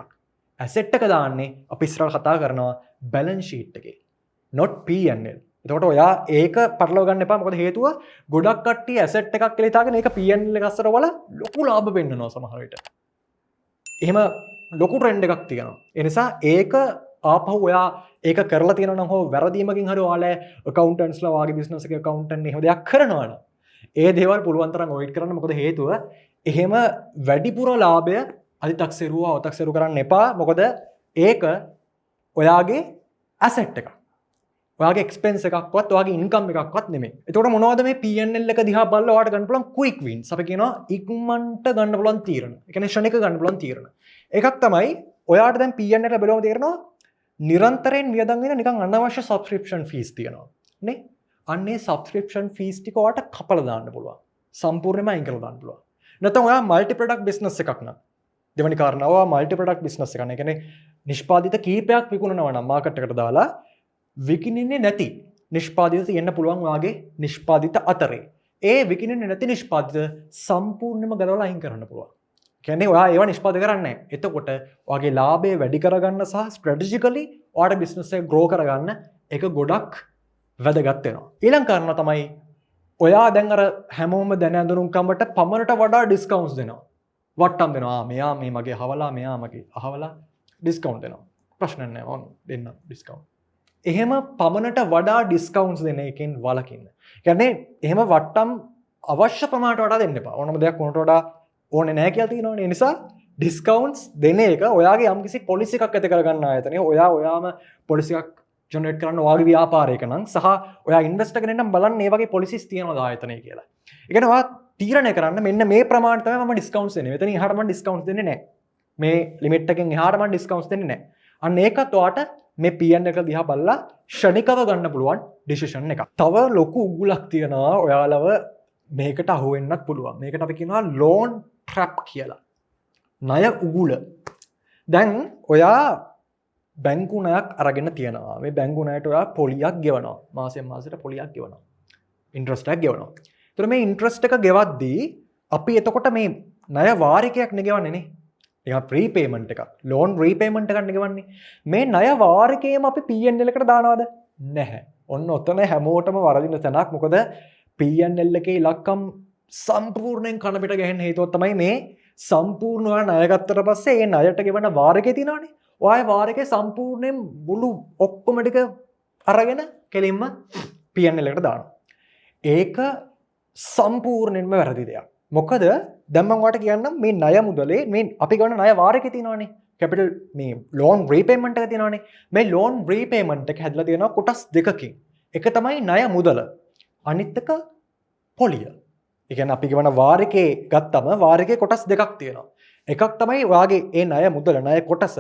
ඇසෙට් එක දාන්නේ අපි ඉස්සරහට කතා කරනවා බැලන්ස් ෂීට් එකේ. not P&L. එතකොට ඔයා ඒක පටලව ගන්න එපා. මොකද හේතුව ගොඩක් කට්ටිය ඇසෙට් එකක් කියලා හිතාගෙන ඒක P&L එක අස්සර වල ලොකු ලාභ වෙන්නනවා සමහර විට. එහෙම ලොකු ට්‍රෙන්ඩ් එකක් තියෙනවා. ඒ නිසා ඒක ආපහු ඔයා ඒක කරලා තියෙනවා නම් හෝ වැරදීමකින් හරි ඔයාලා accountants-ලා වාගේ business එකේ accountant එහෙම දෙයක් කරනවා නම් ඒ දේවල් පුළුවන් තරම් අවොයිඩ් කරන්න. මොකද හේතුව එහෙම වැඩිපුර ලාභය අධිතක්සේරුව අවතක්සේරු කරන්න එපා. මොකද ඒක ඔයාගේ ඇසෙට් එකක්. ඔයාගේ එක්ස්පෙන්ස් එකක්වත් ඔයාගේ ඉන්කම් එකක්වත් නෙමෙයි. එතකොට මොනවද මේ P&L එක දිහා බලලා ඔයාලට ගන්න පුළුවන් quick wins. අපි කියනවා ඉක්මනට ගන්න පුළුවන් තීරණ. ඒ කියන්නේ ෂණික ගන්න පුළුවන් තීරණ. එකක් තමයි ඔයාට දැන් P&L එක බලවම තේරෙනවා නිරන්තරයෙන් වියදම් වෙන නිකන් අනවශ්‍ය subscription fees තියෙනවා. නේ? අන්නේ subscription fees ටික ඔයාට කපලා දාන්න පුළුවන්. සම්පූර්ණයෙන්ම අයින් කරලා දාන්න පුළුවන්. නැත්නම් ඔයා multi product business එකක් නම් දෙවැනි කාරණාව ඔයා multi product business එකක්. ඒ කියන්නේ නිෂ්පාදිත කීපයක් විකුණනවා නම් මාකට් එකට දාලා විකිණෙන්නේ නැති නිෂ්පාදිත තියෙන්න පුළුවන් ඔයාගේ නිෂ්පාදිත අතරේ. ඒ විකිණෙන්නේ නැති නිෂ්පාදිත සම්පූර්ණයෙන්ම ගලවලා අයින් කරන්න පුළුවන්. කියන්නේ ඔයා ඒවා නිෂ්පාදනය කරන්නේ නැහැ. එතකොට ඔයාගේ ලාභය වැඩි කරගන්න සහ ස්ට්‍රැටජිකලි ඔයාට බිස්නස් එක ග්‍රෝ කරගන්න ඒක ගොඩක් වැදගත් වෙනවා. ඊළඟ කාරණා තමයි ඔයා දැන් අර හැමෝම දැන ඇඳුනුම්කමට පමණට වඩා ඩිස්කවුන්ට්ස් දෙනවා. වට්ටම් දෙනවා. මෙයා මේ මගේ අහවලා මෙයා මගේ අහවලා ඩිස්කවුන්ට් දෙනවා. ප්‍රශ්න නැහැ. ඕන දෙන්න ඩිස්කවුන්ට්. එහෙම පමණට වඩා ඩිස්කවුන්ට්ස් දෙන එකෙන් වළකින්න. කියන්නේ එහෙම වට්ටම් අවශ්‍ය ප්‍රමාණයට වඩා දෙන්න එපා. ඕනම දෙයක් උනට වඩා ඕනේ නැහැ කියලා තියෙනවනේ. ඒ නිසා ඩිස්කවුන්ට්ස් දෙන එක ඔයාගේ යම්කිසි පොලිසි එකක් ඇති කරගන්න ආයතනය. ඔයාම පොලිසි එකක් ජෙනරේට් කරන්න ඔයාගේ ව්‍යාපාරයක නම් සහ ඔයා ඉන්වෙස්ටර් කෙනෙක් නම් බලන්න මේ වගේ පොලිසිස් තියෙනවද ආයතනයේ කියලා. ඒ කියන්නේ ඔයා තීරණය කරන්න මෙන්න මේ ප්‍රමාණය තමයි මම ඩිස්කවුන්ට්ස් දෙන්නේ. මෙතන එහාට මම ඩිස්කවුන්ට්ස් දෙන්නේ නැහැ. මේ ලිමිට් එකෙන් එහාට මම ඩිස්කවුන්ට්ස් දෙන්නේ නැහැ. අන්න ඒකත් ඔයාට මේ P&L එක දිහා බලලා ෂණිකව ගන්න පුළුවන් ඩිසිෂන් එකක්. තව ලොකු උගුලක් තියෙනවා ඔයාලව මේකට අහු වෙන්නත් පුළුවන්. මේකට අපි කියනවා loan trap කියලා. ණය උගුල. දැන් ඔයා බැංකු ණයක් අරගෙන තියෙනවා. මේ බැංකු ණයට ඔයා පොලියක් ගෙවනවා. මාසෙන් මාසෙට පොලියක් ගෙවනවා. ඉන්ට්‍රස්ට් එකක් ගෙවනවා. ඒතර මේ ඉන්ට්‍රස්ට් එක ගෙවද්දී අපි එතකොට මේ ණය වාරිකයක් නේ ගෙවන්නේ නේ. ඒක ප්‍රීපේමන්ට් එකක්. ලෝන් රීපේමන්ට් එකක් නේ ගෙවන්නේ. මේ ණය වාරිකයම අපි P&L එකට දානවද? නැහැ. ඔන්න ඔතන හැමෝටම වරදින තැනක්. මොකද P&L එකේ ඉලක්කම් සම්පූර්ණයෙන් කන පිට ගහන්න හේතුව තමයි මේ සම්පූර්ණ ඔයා ණය ගත්තට පස්සේ ඒ ණයට ගෙවන වාරිකේ තියෙනවනේ. ඔයාගේ වාරිකේ සම්පූර්ණයෙන් මුළු ඔක්කොම ටික අරගෙන කෙලින්ම P&L එකට දානවා. ඒක සම්පූර්ණයෙන්ම වැරදි දෙයක්. මොකද දැන් මම ඔයාලට කියන්නම් මේ ණය මුදලේ මේ අපි ගන්න ණය වාරිකේ තියෙනවනේ. කැපිටල් මේ ලෝන් රීපේමන්ට් එක තියෙනවනේ. මේ ලෝන් රීපේමන්ට් එක හැදලා තියෙනවා කොටස් දෙකකින්. එක තමයි ණය මුදල. අනිත් එක පොලිය. ඒ කියන්නේ අපි ගමන වාරිකේ ගත්තම වාරිකේ කොටස් දෙකක් තියෙනවා. එකක් තමයි ඔයාගේ ඒ ණය මුදල ණය කොටස,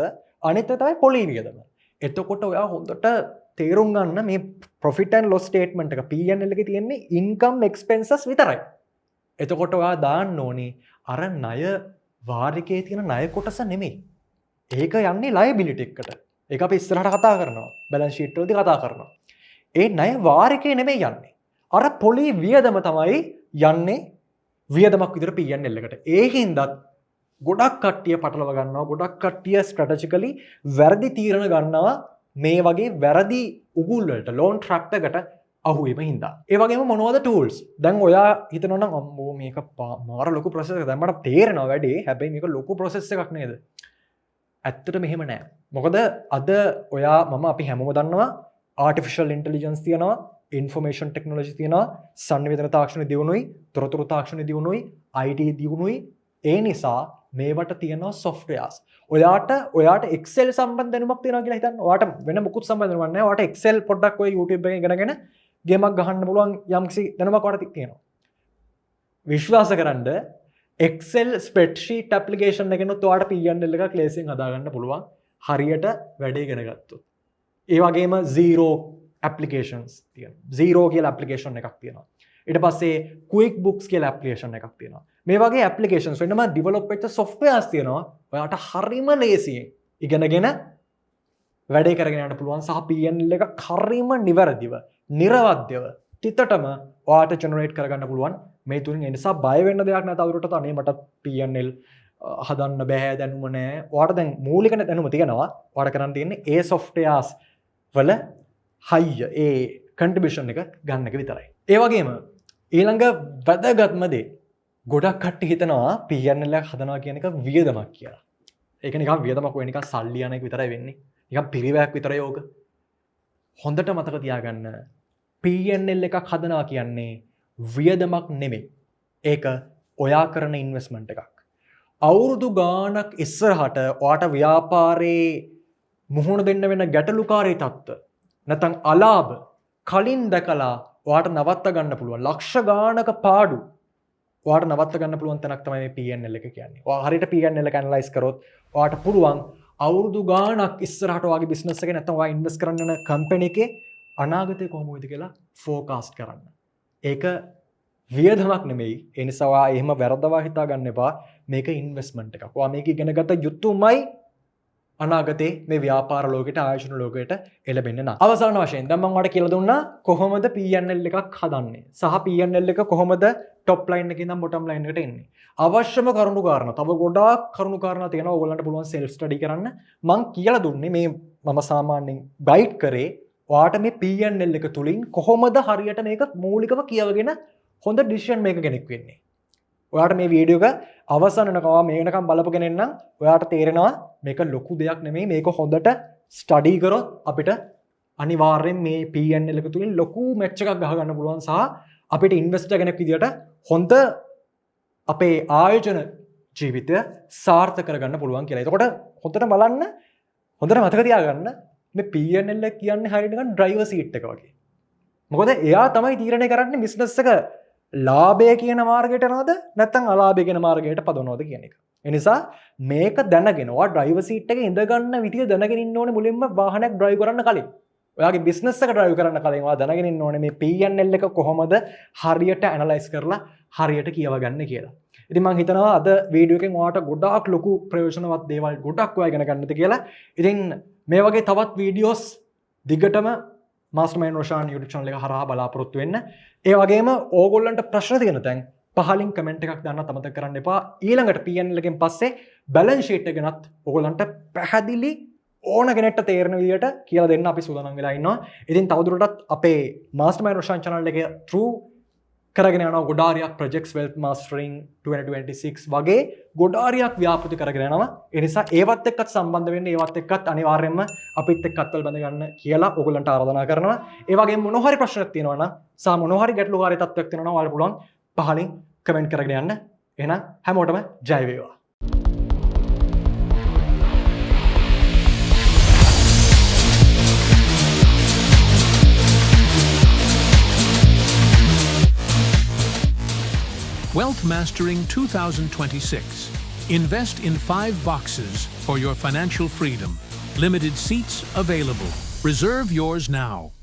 අනිත් එක තමයි පොලි වියදම. එතකොට ඔයා හොඳට තේරුම් ගන්න මේ profit and loss statement එක P&L එකේ තියෙන්නේ income expenses විතරයි. එතකොට ඔයා දාන්න ඕනේ අර ණය වාරිකේ තියෙන ණය කොටස නෙමෙයි. ඒක යන්නේ liability එකට. ඒක අපි ඉස්සරහට කතා කරනවා. balance sheet වලදී කතා කරනවා. ඒ ණය වාරිකේ නෙමෙයි යන්නේ. අර පොලි වියදම තමයි යන්නේ වියදමක් විතර P&L එකට. ඒකින්දත් ගොඩක් කට්ටිය පටලව ගන්නවා. ගොඩක් කට්ටිය strategically වැරදි තීරණ ගන්නවා මේ වගේ වැරදි උගුල් වලට loan trap එකට අහුවීම හින්දා. ඒ වගේම මොනවද tools? දැන් ඔයා හිතනවා නම් අම්මෝ මේක මාර ලොකු process එකක්. දැන් මට තේරෙනවා වැඩේ. හැබැයි මේක ලොකු process එකක් නේද? ඇත්තටම එහෙම නෑ. මොකද අද ඔයා අපි හැමෝම දන්නවා artificial intelligence තියෙනවා, information technology තියෙනවා, සංවේදන තාක්ෂණ දියුණුවයි, තොරතුරු තාක්ෂණ දියුණුවයි, IT දියුණුවයි. ඒ නිසා මේවට තියෙනවා softwares. ඔයාට Excel සම්බන්ධ දැනුමක් තියෙනවා කියලා හිතන්න. ඔයාට වෙන මොකුත් සම්බන්ධ දැනුමක් නැහැ. ඔයාට Excel පොඩ්ඩක් ඔය YouTube එකෙන් ඉගෙනගෙන ගේමක් ගහන්න පුළුවන් යම්කිසි දැනුමක් ඔයාට තියෙනවා. විශ්වාස කරන්න Excel spreadsheet application එකනොත් ඔයාට P&L එකක් ලේසියෙන් හදාගන්න පුළුවන්. හරියට වැඩේ ඉගෙන ගත්තොත්. ඒ වගේම Zero applications තියෙනවා. Zero කියලා application එකක් තියෙනවා. ඊට පස්සේ QuickBooks කියලා application එකක් තියෙනවා. මේ වගේ applications වෙනම develop වෙච්ච softwares තියෙනවා. ඔයාට හරිම ලේසියෙන් ඉගෙනගෙන වැඩේ කරගෙන යන්න පුළුවන් සහ P&L එක හරිම නිවැරදිව, නිර්වද්‍යව තිතටම ඔයාට generate කරගන්න පුළුවන්. මේ තුලින් ඒ නිසා බය වෙන්න දෙයක් නැහැ. තවදුරටත් අනේ මට P&L හදන්න බෑ, දැනුම නැහැ. ඔයාට දැන් මූලික දැනුම තියෙනවා. ඔයාට කරන්න තියෙන්නේ ඒ softwares වල හයිය ඒ contribution එක ගන්න එක විතරයි. ඒ වගේම ඊළඟ වැදගත්ම දේ ගොඩක් කට්ටිය හිතනවා P&L එකක් හදනවා කියන එක වියදමක් කියලා. ඒක නිකන් වියදමක් වෙන්නේ නිකන් සල්ලි යන එක විතරයි වෙන්නේ. නිකන් පිරිවැයක් විතරයි ඕක. හොඳට මතක තියාගන්න P&L එකක් හදනවා කියන්නේ වියදමක් නෙමෙයි. ඒක ඔයා කරන ඉන්වෙස්ට්මන්ට් එකක්. අවුරුදු ගාණක් ඉස්සරහට ඔයාට ව්‍යාපාරේ මුහුණ දෙන්න වෙන ගැටලුකාරී තත්ත්ව නැත්නම් අලාභ කලින් දැකලා ඔයාට නවත්ත ගන්න පුළුවන්. ලක්ෂ ගානක පාඩු ඔයාට නවත්ත ගන්න පුළුවන් තැනක් තමයි මේ P&L එක කියන්නේ. ඔයා හරියට P&L එක ඇනලයිස් කරොත් ඔයාට පුළුවන් අවුරුදු ගාණක් ඉස්සරහට ඔයාගේ බිස්නස් එකේ නැත්නම් ඔයා ඉන්වෙස්ට් කරන්න යන කම්පැනි එකේ අනාගතය කොහොම වෙයිද කියලා ෆෝකාස්ට් කරන්න. ඒක වියදමක් නෙමෙයි. ඒ නිසා ඔයා එහෙම වැරදවා හිතා ගන්න එපා. මේක ඉන්වෙස්ට්මන්ට් එකක්. ඔයා මේක ඉගෙන ගත යුතුමයි අනාගතේ මේ ව්‍යාපාර ලෝකෙට ආයතන ලෝකෙට එළබෙන්න නම්. අවසාන වශයෙන් දැන් මම ඔයාලට කියලා දුන්නා කොහොමද P&L එකක් හදන්නේ. සහ P&L එක කොහොමද টොප් ලයින් එකේ ඉඳන් බොටම් ලයින් එකට එන්නේ. අවශ්‍යම කරුණු කාරණා. තව ගොඩාක් කරුණු කාරණා තියෙනවා. ඕගොල්ලන්ට පුළුවන් සෙල්ෆ් ස්ටඩි කරන්න. මම කියලා දුන්නේ මේ මම සාමාන්‍යයෙන් ගයිඩ් කරේ ඔයාට මේ P&L එක තුලින් කොහොමද හරියට මේක මූලිකව කියවගෙන හොඳ ඩිසිෂන් මේක කෙනෙක් වෙන්නේ. ඔයාට මේ වීඩියෝ එක අවසන් වෙනකම් මේ වෙනකම් බලපු කෙනෙක් නම් ඔයාට තේරෙනවා මේක ලොකු දෙයක් නෙමෙයි. මේක හොඳට ස්ටඩි කරොත් අපිට අනිවාර්යෙන් මේ P&L එක තුලින් ලොකු මැච් එකක් ගහ ගන්න පුළුවන් සහ අපිට ඉන්වෙස්ටර් කෙනෙක් විදියට හොඳ අපේ ආයෝජන ජීවිතය සාර්ථක කරගන්න පුළුවන් කියලා. එතකොට හොඳට බලන්න හොඳට මතක තියාගන්න මේ P&L එක කියන්නේ හරියට නිකන් ඩ්‍රයිවර් සීට් එක වගේ. මොකද එයා තමයි තීරණය කරන්නේ බිස්නස් එක ලාභය කියන මාර්ගයට යනවද නැත්නම් අලාභය කියන මාර්ගයට පදවනවද කියන එක. ඒ නිසා මේක දැනගෙන ඔයා ඩ්‍රයිවර් සීට් එකේ ඉඳ ගන්න විදිය දැනගෙන ඉන්න ඕනේ මුලින්ම වාහනයක් ඩ්‍රයිව් කරන්න කලින්. ඔයාගේ බිස්නස් එක ඩ්‍රයිව් කරන්න කලින් ඔයා දැනගෙන ඉන්න ඕනේ මේ P&L එක කොහොමද හරියට ඇනලයිස් කරලා හරියට කියවගන්න කියලා. ඉතින් මම හිතනවා අද වීඩියෝ එකෙන් ඔයාට ගොඩාක් ලොකු ප්‍රයෝජනවත් දේවල් ගොඩක් ඔයා ඉගෙන ගන්නද කියලා. ඉතින් මේ වගේ තවත් වීඩියෝස් දිගටම Mastermind Roshan YouTube channel එක හරහා බලාපොරොත්තු වෙන්න. ඒ වගේම ඕගොල්ලන්ට ප්‍රශ්න තියෙන තැන් පහලින් කමෙන්ට් එකක් දාන්න අමතක කරන්න එපා. ඊළඟට P&L එකෙන් පස්සේ balance sheet එක ගැනත් ඕගොල්ලන්ට පැහැදිලි ඕන කෙනෙක්ට තේරෙන විදියට කියලා දෙන්න අපි සූදානම් වෙලා ඉන්නවා. ඉතින් තවදුරටත් අපේ Mastermind Roshan channel එක through කරගෙන යනවා ගොඩාරියක් projects wealth mastering 2026 වගේ ගොඩාරියක් ව්‍යාපෘති කරගෙන යනවා. ඒ නිසා ඒවත් එක්කත් සම්බන්ධ වෙන්න ඒවත් එක්කත් අනිවාර්යයෙන්ම අපිත් එක්ක අත්වල බඳ ගන්න කියලා ඕගොල්ලන්ට ආරාධනා කරනවා. ඒ වගේම මොන හරි ප්‍රශ්නයක් තියෙනවා නම් සහ මොන හරි ගැටලුකාරී තත්ත්වයක් තියෙනවා නම් ඔයාලට පුළුවන් පහලින් කමෙන්ට් කරගෙන යන්න. එහෙනම් හැමෝටම ජය වේවා. Wealth Mastering 2026. Invest in 5 boxes for your financial freedom. Limited seats available. Reserve yours now.